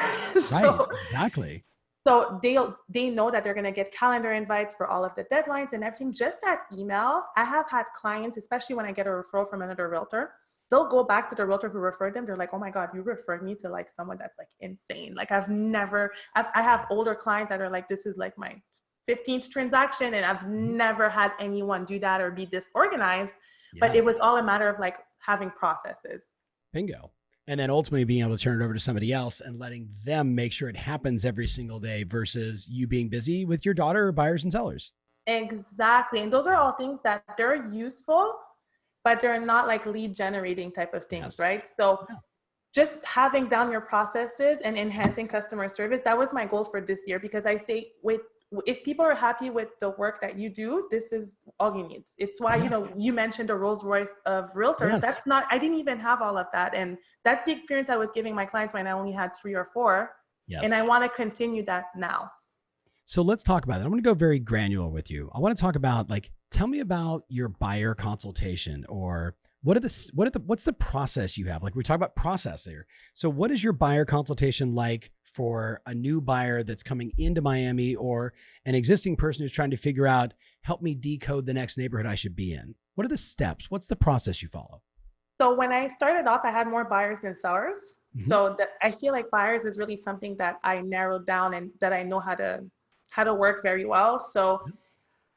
Right. Exactly. So they know that they're going to get calendar invites for all of the deadlines and everything. Just that email. I have had clients, especially when I get a referral from another realtor, they'll go back to the realtor who referred them. They're like, oh my God, you referred me to like someone that's like insane. Like I have older clients that are like, this is like my 15th transaction and I've never had anyone do that or be disorganized. But it was all a matter of like having processes. Bingo. And then ultimately being able to turn it over to somebody else and letting them make sure it happens every single day versus you being busy with your daughter or buyers and sellers. Exactly. And those are all things that they're useful, but they're not like lead generating type of things, Yes. right? So Yeah. just having down your processes and enhancing customer service, that was my goal for this year, because I say if people are happy with the work that you do, this is all you need. It's why, you mentioned the Rolls Royce of realtors. Yes. I didn't even have all of that. And that's the experience I was giving my clients when I only had 3 or 4. Yes. And I want to continue that now. So let's talk about it. I'm going to go very granular with you. I want to talk about, like, tell me about your buyer consultation, or what's the process you have? Like, we talk about process here. So what is your buyer consultation like for a new buyer that's coming into Miami, or an existing person who's trying to figure out, help me decode the next neighborhood I should be in? What are the steps? What's the process you follow? So when I started off, I had more buyers than sellers. Mm-hmm. So I feel like buyers is really something that I narrowed down and that I know how to work very well. So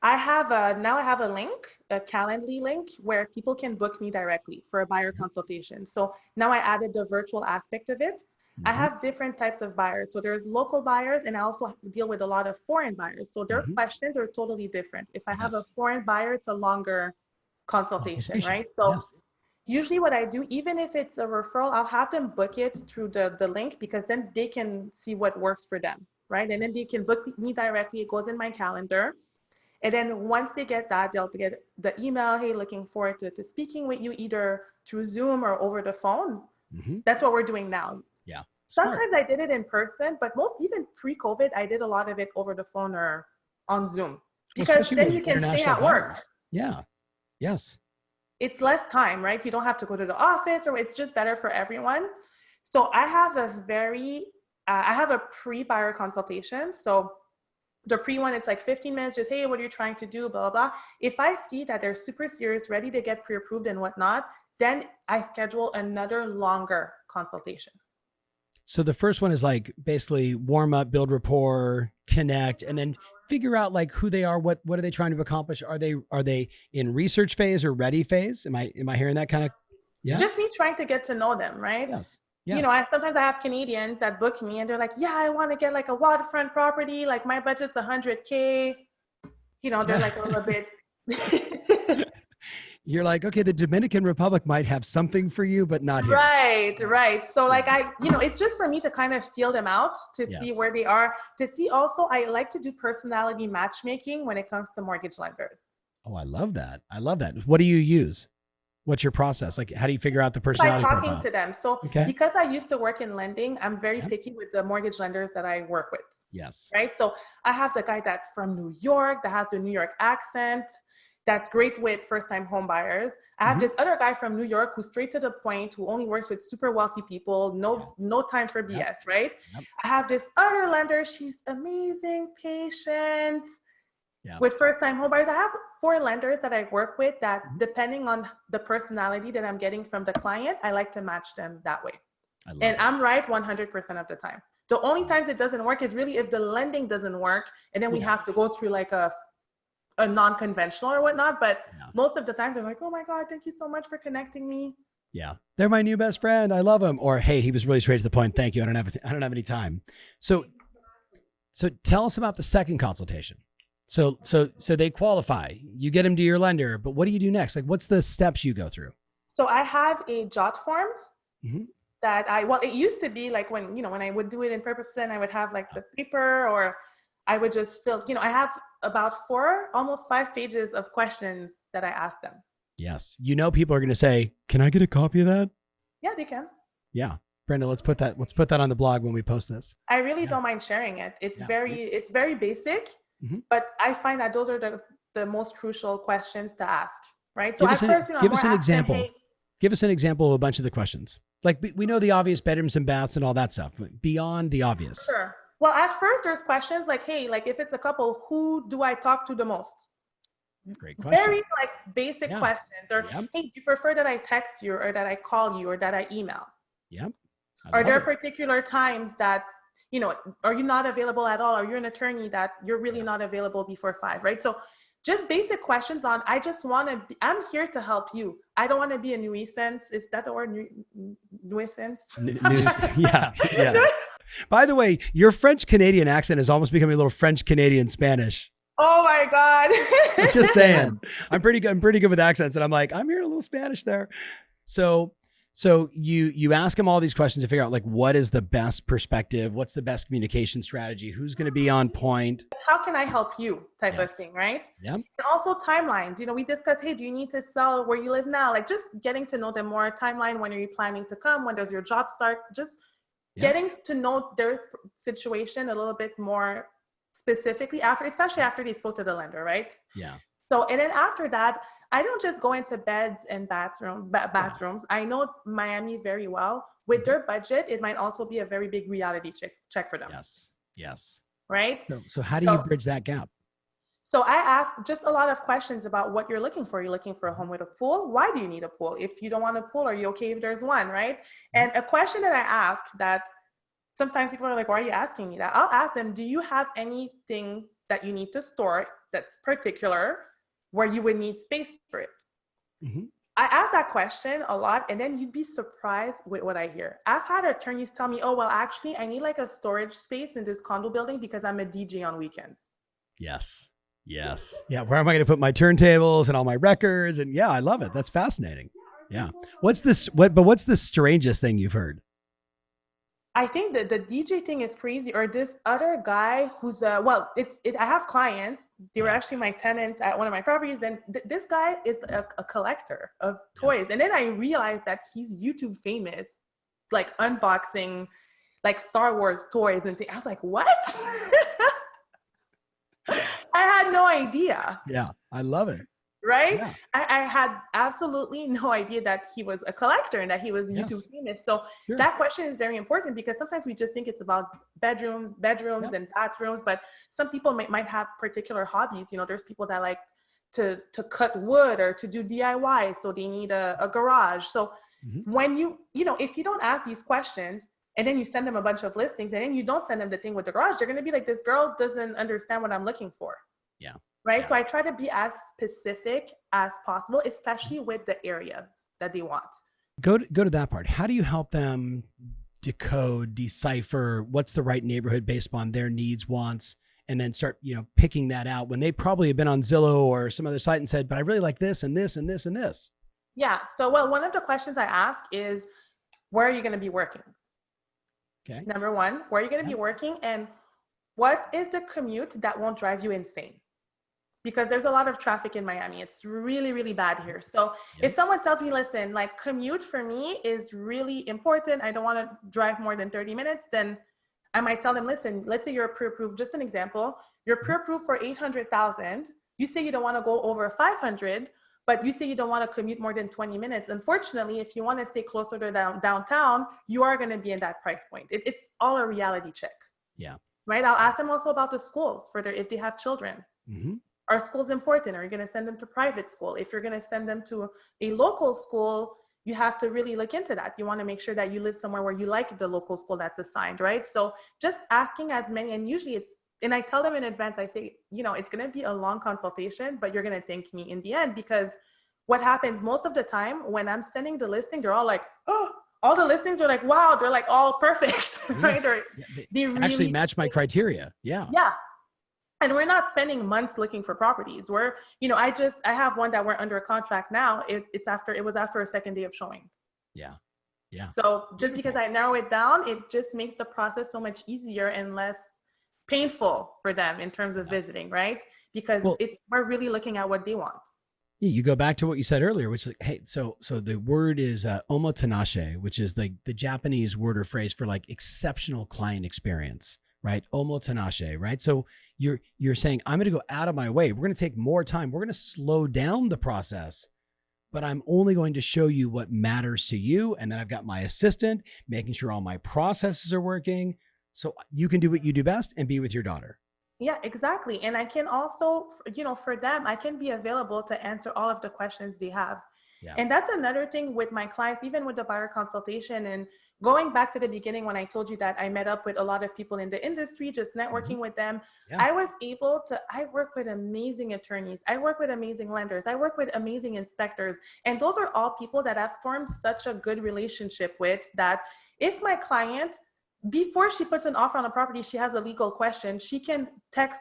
I have a link, a Calendly link, where people can book me directly for a buyer consultation. So now I added the virtual aspect of it. I have different types of buyers. So there's local buyers, and I also deal with a lot of foreign buyers. So their questions are totally different. If I have a foreign buyer, it's a longer consultation, right? So usually what I do, even if it's a referral, I'll have them book it through the link, because then they can see what works for them, right? And then they can book me directly. It goes in my calendar. And then once they get that, they'll get the email, hey, looking forward to speaking with you either through Zoom or over the phone. That's what we're doing now. Yeah. Sometimes I did it in person, but even pre-COVID, I did a lot of it over the phone or on Zoom, because then you can stay at work. Yeah. Yes. It's less time, right? You don't have to go to the office, or it's just better for everyone. So I have a pre-buyer consultation. So the pre one, it's like 15 minutes, just, hey, what are you trying to do, blah, blah, blah. If I see that they're super serious, ready to get pre-approved and whatnot, then I schedule another longer consultation. So the first one is like basically warm up, build rapport, connect, and then figure out like who they are, what are they trying to accomplish? Are they in research phase or ready phase? Am I hearing that kind of? Yeah. Just me trying to get to know them, right? Yes. Sometimes I have Canadians that book me and they're like, yeah, I want to get like a waterfront property. Like my budget's $100K. They're like a little bit. You're like, okay, the Dominican Republic might have something for you, but not here. Right. So like it's just for me to kind of feel them out, to see where they are, to see also, I like to do personality matchmaking when it comes to mortgage lenders. Oh, I love that. What do you use? What's your process? Like, how do you figure out the personality profile? By talking profile? to them. So because I used to work in lending, I'm very picky with the mortgage lenders that I work with. Yes. Right. So I have the guy that's from New York, that has the New York accent. That's great with first-time home buyers. I have this other guy from New York who's straight to the point, who only works with super wealthy people, no time for BS, right? I have this other lender. She's amazing, patient, with first-time home buyers. I have 4 lenders that I work with that, depending on the personality that I'm getting from the client, I like to match them that way. I'm right 100% of the time. The only times it doesn't work is really if the lending doesn't work, and then we have to go through like a non-conventional or whatnot, but most of the times they're like, oh my God, thank you so much for connecting me. Yeah. They're my new best friend. I love him. Or, hey, he was really straight to the point. Thank you. I don't have any time. So tell us about the second consultation. So they qualify, you get them to your lender, but what do you do next? Like, what's the steps you go through? So I have a jot form that it used to be like when I would do it in person, I would have like the paper, or I would just fill, I have about 4, almost 5 pages of questions that I ask them. Yes. People are going to say, can I get a copy of that? Yeah, they can. Yeah. Brenda, let's put that on the blog when we post this. I really don't mind sharing it. It's very basic, but I find that those are the most crucial questions to ask, right? So give us an example. Give us an example of a bunch of the questions. Like, we know the obvious, bedrooms and baths and all that stuff, but beyond the obvious. Sure. Well, at first there's questions like, hey, like if it's a couple, who do I talk to the most? Great question. Very like basic questions. Or, hey, do you prefer that I text you, or that I call you, or that I email? Yep. Are there particular times that, are you not available at all? Or you're an attorney that you're really not available before 5, right? So just basic questions on, I'm here to help you. I don't want to be a nuisance. Is that the word? Nuisance? Yeah. Yes. By the way, your French Canadian accent is almost becoming a little French Canadian Spanish. Oh my God. Just saying. I'm pretty good. I'm pretty good with accents. And I'm like, I'm hearing a little Spanish there. So, so you ask them all these questions to figure out like, what is the best perspective? What's the best communication strategy? Who's going to be on point? How can I help you type of Yes. thing, right? Yeah. And also timelines. We discuss, hey, do you need to sell where you live now? Like just getting to know them more. Timeline, when are you planning to come? When does your job start? Just getting to know their situation a little bit more specifically especially after they spoke to the lender, right? Yeah. So, and then after that, I don't just go into beds and bathrooms. I know Miami very well. With their budget, it might also be a very big reality check for them. Yes. Yes. Right? So how do you bridge that gap? So I ask just a lot of questions about what you're looking for. You're looking for a home with a pool. Why do you need a pool? If you don't want a pool, are you okay if there's one, right? And a question that I ask that sometimes people are like, why are you asking me that? I'll ask them, do you have anything that you need to store that's particular where you would need space for it? Mm-hmm. I ask that question a lot, and then you'd be surprised with what I hear. I've had attorneys tell me, oh, well, actually, I need like a storage space in this condo building because I'm a DJ on weekends. Yes. Yes. Yeah. Where am I going to put my turntables and all my records? And yeah, I love it. That's fascinating. Yeah. What's the strangest thing you've heard? I think that the DJ thing is crazy. Or this other guy who's I have clients. They were actually my tenants at one of my properties. And this guy is a collector of toys. Yes. And then I realized that he's YouTube famous, like unboxing like Star Wars toys and things. I was like, what? I had no idea. Yeah, I love it. Right? Yeah. I had absolutely no idea that he was a collector and that he was YouTube famous. So that question is very important because sometimes we just think it's about bedrooms and bathrooms, but some people might have particular hobbies. There's people that like to cut wood or to do DIY, so they need a garage. So when if you don't ask these questions, and then you send them a bunch of listings, and then you don't send them the thing with the garage, they're going to be like, this girl doesn't understand what I'm looking for. Yeah. Right. Yeah. So I try to be as specific as possible, especially with the areas that they want. Go to that part. How do you help them decipher what's the right neighborhood based on their needs, wants, and then start, picking that out when they probably have been on Zillow or some other site and said, but I really like this and this and this and this. Yeah. So, one of the questions I ask is, where are you going to be working? Okay. Number one, where are you going to be working, and what is the commute that won't drive you insane? Because there's a lot of traffic in Miami. It's really, really bad here. So if someone tells me, listen, like commute for me is really important, I don't want to drive more than 30 minutes, then I might tell them, listen, let's say you're pre-approved, just an example, you're pre-approved for 800,000. You say you don't want to go over 500, but you say you don't want to commute more than 20 minutes. Unfortunately, if you want to stay closer to downtown, you are going to be in that price point. It's all a reality check. Yeah. Right. I'll ask them also about the schools if they have children. Mm-hmm. Are schools important? Are you going to send them to private school? If you're going to send them to a local school, you have to really look into that. You want to make sure that you live somewhere where you like the local school that's assigned, right? So just asking as many, and usually and I tell them in advance, I say, it's going to be a long consultation, but you're going to thank me in the end, because what happens most of the time when I'm sending the listing, they're all like, oh, all the listings are like, wow, they're like all perfect, right? Or they really actually match my criteria. Yeah. Yeah. And we're not spending months looking for properties. We're, I have one that we're under a contract now. It was after a second day of showing. Yeah. Yeah. So just because I narrow it down, it just makes the process so much easier and less painful for them in terms of visiting, right? Because we're really looking at what they want. You go back to what you said earlier, which is like, hey, so the word is omotenashi, which is like the Japanese word or phrase for like exceptional client experience. Right? Omotenashi, right? So you're saying, I'm going to go out of my way. We're going to take more time. We're going to slow down the process, but I'm only going to show you what matters to you. And then I've got my assistant making sure all my processes are working. So you can do what you do best and be with your daughter. Yeah, exactly. And I can also, for them, I can be available to answer all of the questions they have. Yeah. And that's another thing with my clients, even with the buyer consultation, and going back to the beginning when I told you that I met up with a lot of people in the industry, just networking with them. Yeah. I work with amazing attorneys. I work with amazing lenders. I work with amazing inspectors. And those are all people that I've formed such a good relationship with, that if my client, before she puts an offer on a property, she has a legal question, she can text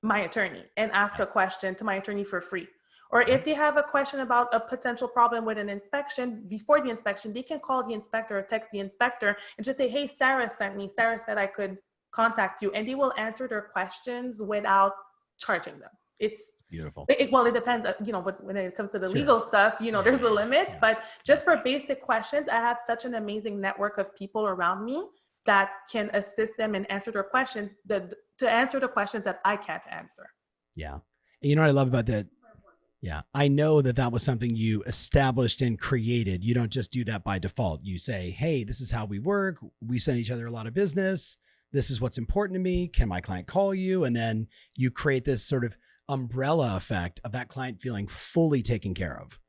my attorney and ask a question to my attorney for free. Or if they have a question about a potential problem with an inspection, before the inspection, they can call the inspector or text the inspector and just say, hey, Sarah sent me. Sarah said I could contact you. And they will answer their questions without charging them. It's beautiful. Well, it depends, but when it comes to the legal stuff, there's a limit. But just for basic questions, I have such an amazing network of people around me that can assist them and answer their questions, to answer the questions that I can't answer. Yeah. You know what I love about that? Yeah. I know that was something you established and created. You don't just do that by default. You say, hey, this is how we work. We send each other a lot of business. This is what's important to me. Can my client call you? And then you create this sort of umbrella effect of that client feeling fully taken care of.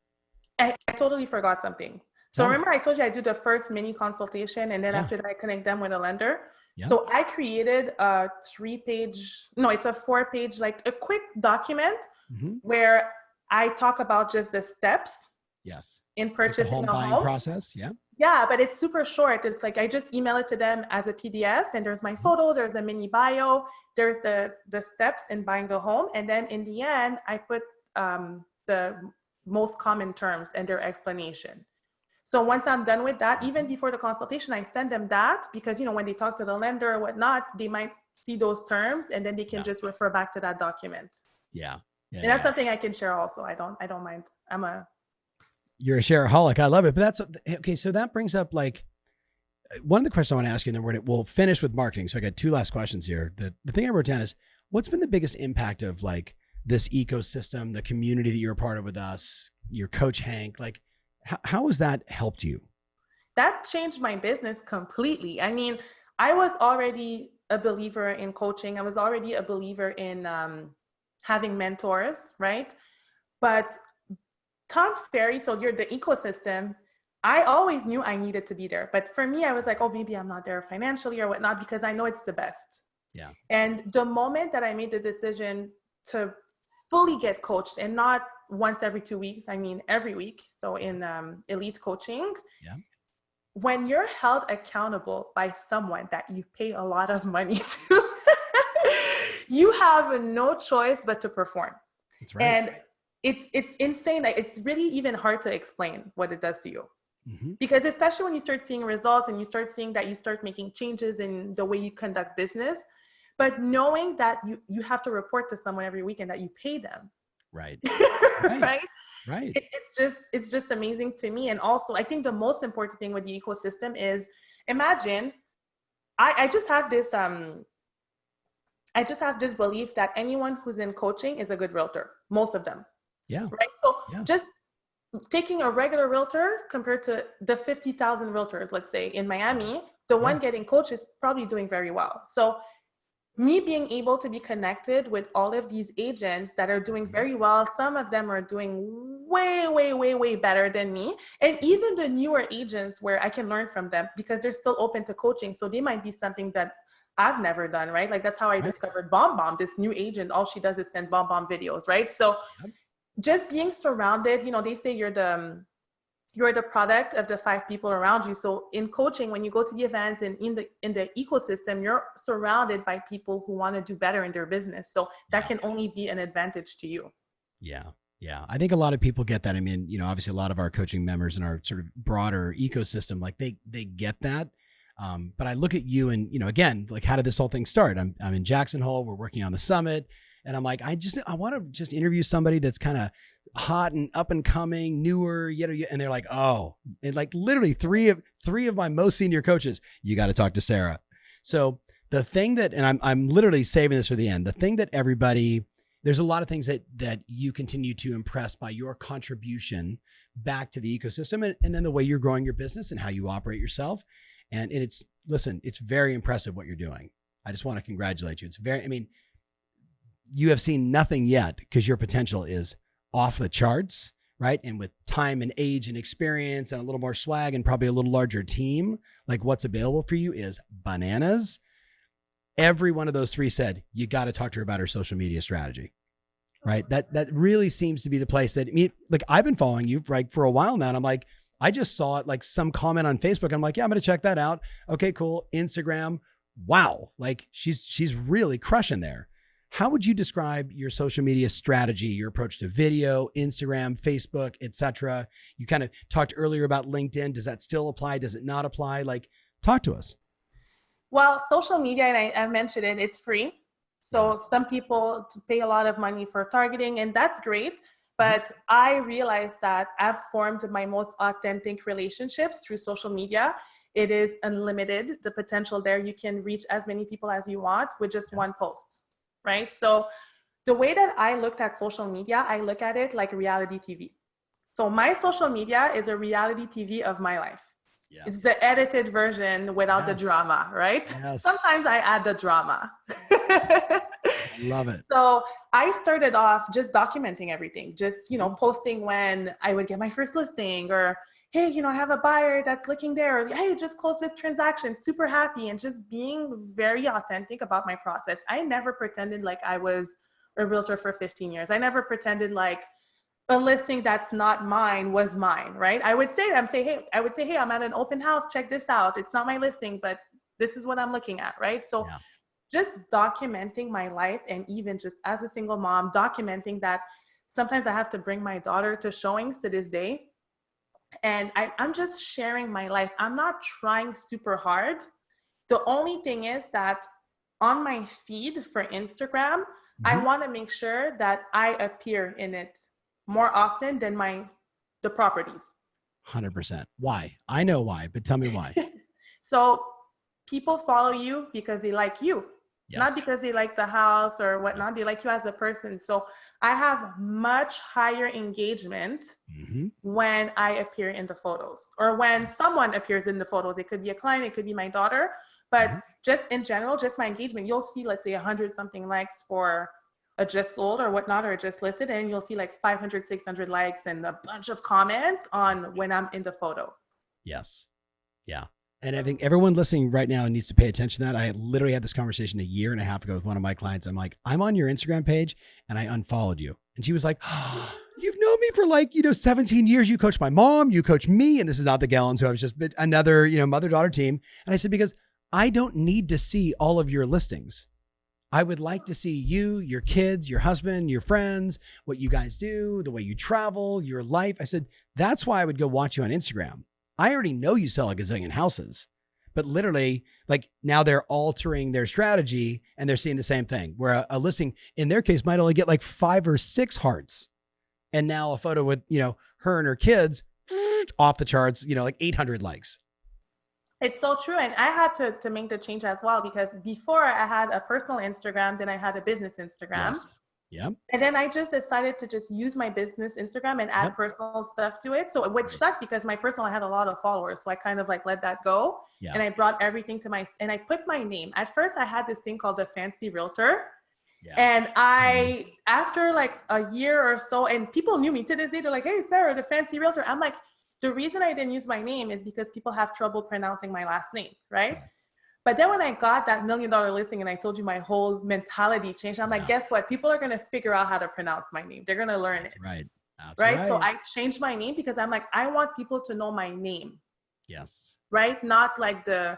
I totally forgot something. So remember I told you I do the first mini consultation, and then after that I connect them with a lender. Yeah. So I created a 4-page, like a quick document where I talk about just the steps. Yes. In purchasing like the home buying process. Yeah. Yeah, but it's super short. It's like I just email it to them as a PDF, and there's my photo, there's a mini bio, there's the steps in buying the home, and then in the end I put the most common terms and their explanation. So once I'm done with that, even before the consultation, I send them that because, when they talk to the lender or whatnot, they might see those terms and then they can just refer back to that document. Yeah. And that's something I can share also. I don't mind. You're a shareaholic. I love it. But that's okay. So that brings up like one of the questions I want to ask you, and then we'll finish with marketing. So I got 2 last questions here. The thing I wrote down is, what's been the biggest impact of like this ecosystem, the community that you're a part of with us, your coach, Hank, like, how has that helped you? That changed my business completely. I mean, I was already a believer in coaching. I was already a believer in having mentors, right? But Tom Ferry, so you're the ecosystem. I always knew I needed to be there. But for me, I was like, oh, maybe I'm not there financially or whatnot, because I know it's the best. Yeah. And the moment that I made the decision to fully get coached, and not once every 2 weeks, I mean every week. So in elite coaching, when you're held accountable by someone that you pay a lot of money to, you have no choice but to perform. That's right. And it's insane. It's really even hard to explain what it does to you. Because especially when you start seeing results and you start seeing that you start making changes in the way you conduct business, but knowing that you have to report to someone every week and that you pay them. Right. Right. Right. It's just amazing to me. And also, I think the most important thing with the ecosystem is, imagine, I just have this belief that anyone who's in coaching is a good realtor. Most of them. Yeah. Right. So just taking a regular realtor compared to the 50,000 realtors, let's say in Miami, the one getting coached is probably doing very well. So me being able to be connected with all of these agents that are doing very well, some of them are doing way, way, way, way better than me. And even the newer agents where I can learn from them because they're still open to coaching. So they might be something that I've never done, right? Like that's how I discovered Bomb Bomb, this new agent. All she does is send Bomb Bomb videos, right? So just being surrounded, they say you're the product of the 5 people around you. So in coaching, when you go to the events and in the ecosystem, you're surrounded by people who want to do better in their business. So that can only be an advantage to you. Yeah. Yeah. I think a lot of people get that. I mean, obviously a lot of our coaching members in our sort of broader ecosystem, like they get that. But I look at you and, again, like how did this whole thing start? I'm in Jackson Hole. We're working on the summit. And I'm like, I want to just interview somebody that's kind of hot and up and coming, newer, and they're like, oh, and like literally three of my most senior coaches, you got to talk to Sarah. So the thing that, and I'm literally saving this for the end, the thing that there's a lot of things that you continue to impress by your contribution back to the ecosystem and then the way you're growing your business and how you operate yourself. And it's very impressive what you're doing. I just want to congratulate you. You have seen nothing yet because your potential is off the charts, right? And with time and age and experience and a little more swag and probably a little larger team, like what's available for you is bananas. Every one of those 3 said, you got to talk to her about her social media strategy, right? That really seems to be the place that, like I've been following you for a while now. And I'm like, I just saw it, like some comment on Facebook. I'm like, yeah, I'm going to check that out. Okay, cool. Instagram. Wow. Like she's really crushing there. How would you describe your social media strategy, your approach to video, Instagram, Facebook, etc.? You kind of talked earlier about LinkedIn. Does that still apply? Does it not apply? Like, talk to us. Well, social media, and I mentioned it, it's free. So some people pay a lot of money for targeting, and that's great. But I realized that I've formed my most authentic relationships through social media. It is unlimited, the potential there. You can reach as many people as you want with just one post, right? So the way that I looked at social media, I look at it like reality TV. So my social media is a reality TV of my life. Yes. It's the edited version without the drama, right? Yes. Sometimes I add the drama. Love it. So I started off just documenting everything, just, posting when I would get my first listing, or, hey, I have a buyer that's looking there, or, hey, just close this transaction, super happy, and just being very authentic about my process. I never pretended like I was a realtor for 15 years. I never pretended like a listing that's not mine was mine, right? I would say, hey, I'm at an open house, check this out. It's not my listing, but this is what I'm looking at, right? So just documenting my life, and even just as a single mom, documenting that sometimes I have to bring my daughter to showings to this day. And I'm just sharing my life. I'm not trying super hard. The only thing is that on my feed for Instagram, I want to make sure that I appear in it more often than the properties. 100%. Why? I know why, but tell me why. So people follow you because they like you, not because they like the house or whatnot. They like you as a person. So I have much higher engagement when I appear in the photos, or when someone appears in the photos. It could be a client, it could be my daughter, but just in general, just my engagement, you'll see, let's say 100 something likes for a just sold or whatnot, or just listed, and you'll see like 500, 600 likes and a bunch of comments on when I'm in the photo. Yes. Yeah. And I think everyone listening right now needs to pay attention to that. I literally had this conversation a year and a half ago with one of my clients. I'm like, I'm on your Instagram page and I unfollowed you. And she was like, oh, you've known me for 17 years. You coach my mom, you coach me. And this is not the Gallons who I was just another, mother-daughter team. And I said, because I don't need to see all of your listings. I would like to see you, your kids, your husband, your friends, what you guys do, the way you travel, your life. I said, that's why I would go watch you on Instagram. I already know you sell a gazillion houses, but literally now they're altering their strategy and they're seeing the same thing, where a listing in their case might only get 5 or 6 hearts. And now a photo with, her and her kids off the charts, 800 likes. It's so true. And I had to make the change as well, because before I had a personal Instagram, then I had a business Instagram. Yes. Yeah. And then I just decided to just use my business Instagram and add personal stuff to it. So which sucked, because my personal, I had a lot of followers. So I kind of let that go. Yeah. And I brought everything to and I put my name. At first I had this thing called the Fancy Realtor. Yeah. And after a year or so, and people knew me to this day, they're like, hey, Sarah, the Fancy Realtor. I'm like, the reason I didn't use my name is because people have trouble pronouncing my last name, right? Yes. But then when I got that $1 million listing and I told you my whole mentality changed, I'm like, guess what? People are going to figure out how to pronounce my name. They're going to learn it. Right. That's right. So I changed my name because I'm like, I want people to know my name. Yes. Right. Not like the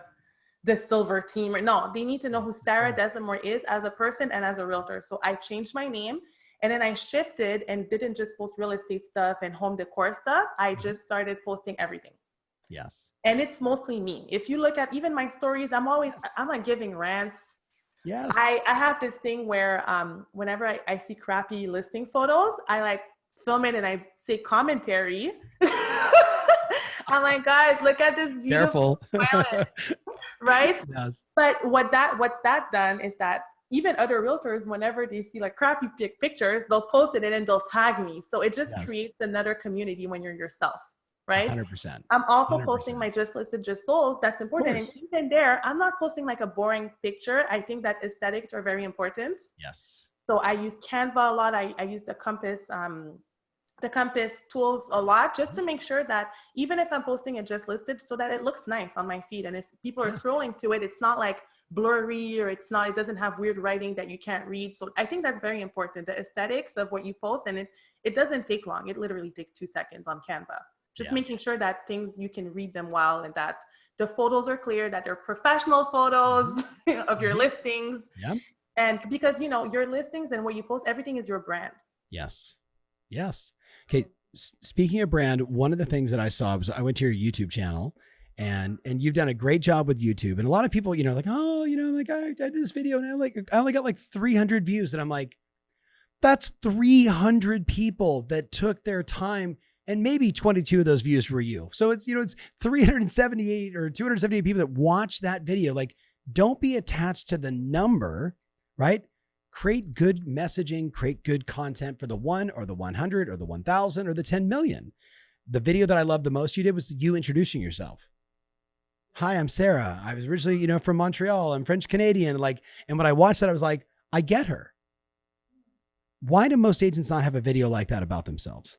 silver team, or no, they need to know who Sarah Desamours is as a person and as a realtor. So I changed my name. And then I shifted and didn't just post real estate stuff and home decor stuff. I just started posting everything. Yes. And it's mostly me. If you look at even my stories, I'm giving rants. Yes. I have this thing where whenever I see crappy listing photos, I film it and I say commentary. I'm like, guys, look at this beautiful island. Right? Yes. But what's that done is that even other realtors, whenever they see crappy pictures, they'll post it and then they'll tag me. So it just creates another community when you're yourself, right? 100%. I'm also posting my just listed, just sold. That's important. And even there, I'm not posting a boring picture. I think that aesthetics are very important. Yes. So I use Canva a lot. I use the Compass tools a lot, just to make sure that even if I'm posting it just listed, so that it looks nice on my feed. And if people are scrolling to it, it's not blurry, or it doesn't have weird writing that you can't read. So I think that's very important, the aesthetics of what you post. And it doesn't take long. It literally takes 2 seconds on Canva. Just making sure that you can read them well, and that the photos are clear, that they're professional photos of your listings. Yeah. And because, your listings and what you post, everything is your brand. Yes. Yes. Okay. Speaking of brand, one of the things that I saw was I went to your YouTube channel, and you've done a great job with YouTube. And a lot of people, like, oh, like I did this video and I only got like 300 views. And I'm like, that's 300 people that took their time, and maybe 22 of those views were you. So it's, it's 378 or 278 people that watched that video. Like, don't be attached to the number, right? Create good messaging, create good content for the 1 or the 100 or the 1,000 or the 10 million. The video that I loved the most you did was you introducing yourself. Hi, I'm Sarah. I was originally, from Montreal. I'm French Canadian. And when I watched that, I was like, I get her. Why do most agents not have a video like that about themselves?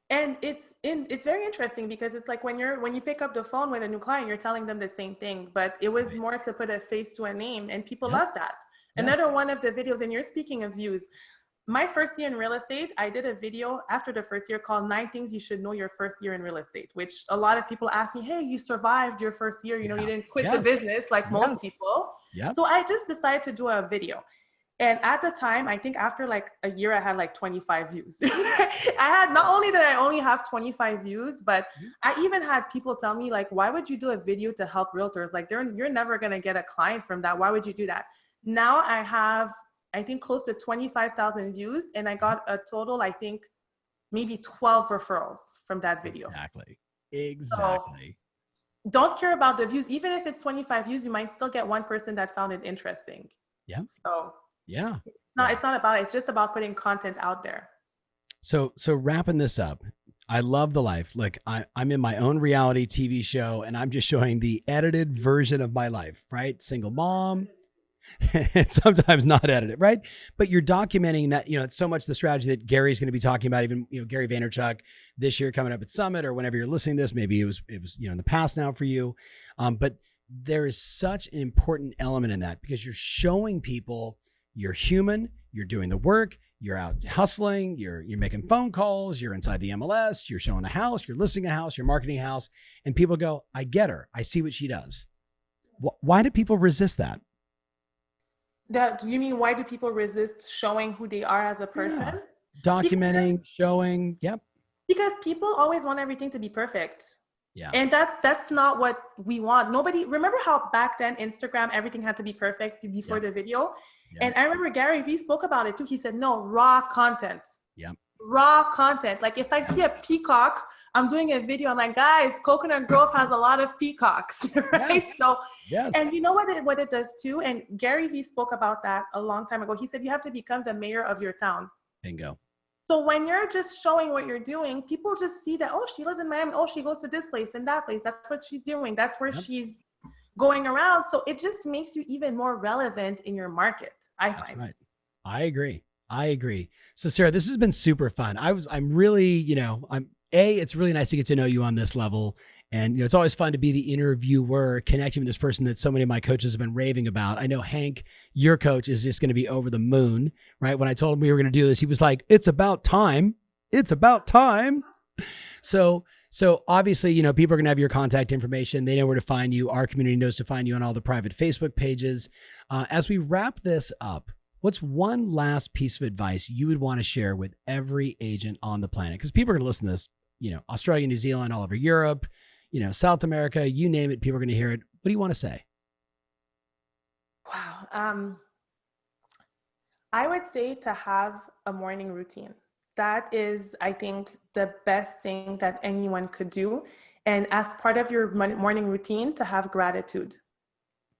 And it's very interesting because it's like when you pick up the phone with a new client, you're telling them the same thing, but it was more to put a face to a name, and people love that. Yes. Another one of the videos, and you're speaking of views. My first year in real estate, I did a video after the first year called 9 Things You Should Know Your First Year in Real Estate, which a lot of people ask me, hey, you survived your first year, you didn't quit the business like most people. Yep. So I just decided to do a video. And at the time, I think after like a year, I had like 25 views. Not only did I only have 25 views, but I even had people tell me like, why would you do a video to help realtors? Like you're never going to get a client from that. Why would you do that? Now I have, I think, close to 25,000 views, and I got a total, I think, maybe 12 referrals from that video. Exactly. So don't care about the views. Even if it's 25 views, you might still get one person that found it interesting. Yeah. So yeah. It's not about it. It's just about putting content out there. So wrapping this up, I love the life. Like I'm in my own reality TV show, and I'm just showing the edited version of my life, right? Single mom. It's sometimes not edited, right? But you're documenting that, it's so much the strategy that Gary's going to be talking about, even, Gary Vaynerchuk this year coming up at Summit, or whenever you're listening to this, maybe it was, in the past now for you. But there is such an important element in that, because you're showing people you're human, you're doing the work, you're out hustling, you're making phone calls, you're inside the MLS, you're showing a house, you're listing a house, you're marketing a house, and people go, I get her. I see what she does. Why do people resist that? You mean, why do people resist showing who they are as a person? Yeah. Documenting, showing. Yep. Because people always want everything to be perfect. Yeah. And that's not what we want. Remember how back then Instagram, everything had to be perfect before the video? Yeah. And I remember Gary Vee spoke about it too. He said, no, raw content. Yeah. Raw content. Like if I see a peacock, I'm doing a video. I'm like, guys, Coconut Grove has a lot of peacocks, right? Yes. So, yes. And you know what it does too? And Gary Vee spoke about that a long time ago. He said, you have to become the mayor of your town. Bingo. So when you're just showing what you're doing, people just see that, oh, she lives in Miami. Oh, she goes to this place and that place. That's what she's doing. That's where she's going around. So it just makes you even more relevant in your market, I find. That's right. I agree. So Sarah, this has been super fun. I'm really, it's really nice to get to know you on this level. And, it's always fun to be the interviewer, connecting with this person that so many of my coaches have been raving about. I know Hank, your coach, is just going to be over the moon, right? When I told him we were going to do this, he was like, it's about time. It's about time. So obviously, people are going to have your contact information. They know where to find you. Our community knows to find you on all the private Facebook pages. As we wrap this up, what's one last piece of advice you would want to share with every agent on the planet? Because people are going to listen to this, Australia, New Zealand, all over Europe, South America, you name it, people are going to hear it. What do you want to say? Wow. I would say to have a morning routine. That is, I think, the best thing that anyone could do. And as part of your morning routine, to have gratitude.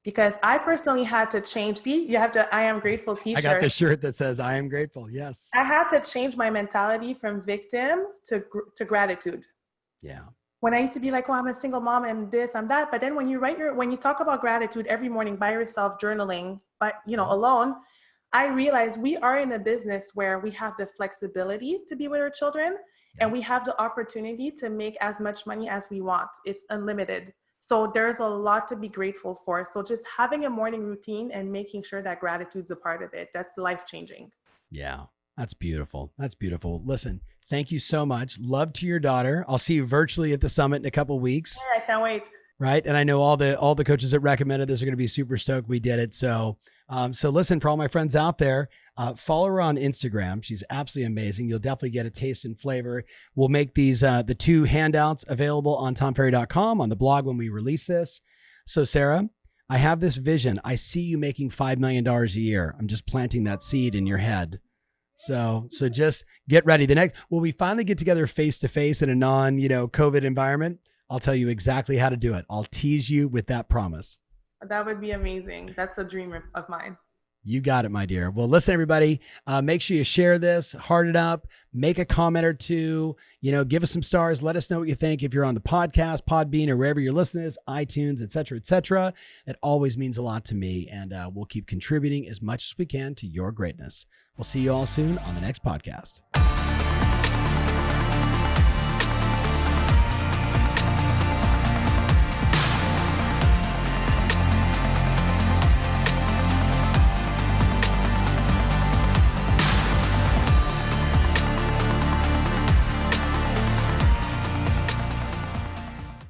Because I personally had to change. See, you have the I am grateful t-shirt. I got the shirt that says I am grateful. Yes. I had to change my mentality from victim to gratitude. Yeah. When I used to be like, oh, I'm a single mom and this and that. But then when you talk about gratitude every morning by yourself, journaling, but alone, I realized we are in a business where we have the flexibility to be with our children, and we have the opportunity to make as much money as we want. It's unlimited. So there's a lot to be grateful for. So just having a morning routine and making sure that gratitude's a part of it, that's life-changing. Yeah, that's beautiful. That's beautiful. Listen, thank you so much. Love to your daughter. I'll see you virtually at the summit in a couple of weeks. Yeah, I can't wait. Right. And I know all the coaches that recommended this are going to be super stoked we did it. So So listen, for all my friends out there, follow her on Instagram. She's absolutely amazing. You'll definitely get a taste and flavor. We'll make these, the 2 handouts available on tomferry.com on the blog when we release this. So Sarah, I have this vision. I see you making $5 million a year. I'm just planting that seed in your head. So just get ready. When we finally get together face to face in a COVID environment, I'll tell you exactly how to do it. I'll tease you with that promise. That would be amazing. That's a dream of mine. You got it, my dear. Well, listen, everybody, make sure you share this, heart it up, make a comment or two, give us some stars. Let us know what you think. If you're on the podcast, Podbean, or wherever you're listening to this, iTunes, et cetera, it always means a lot to me. And we'll keep contributing as much as we can to your greatness. We'll see you all soon on the next podcast.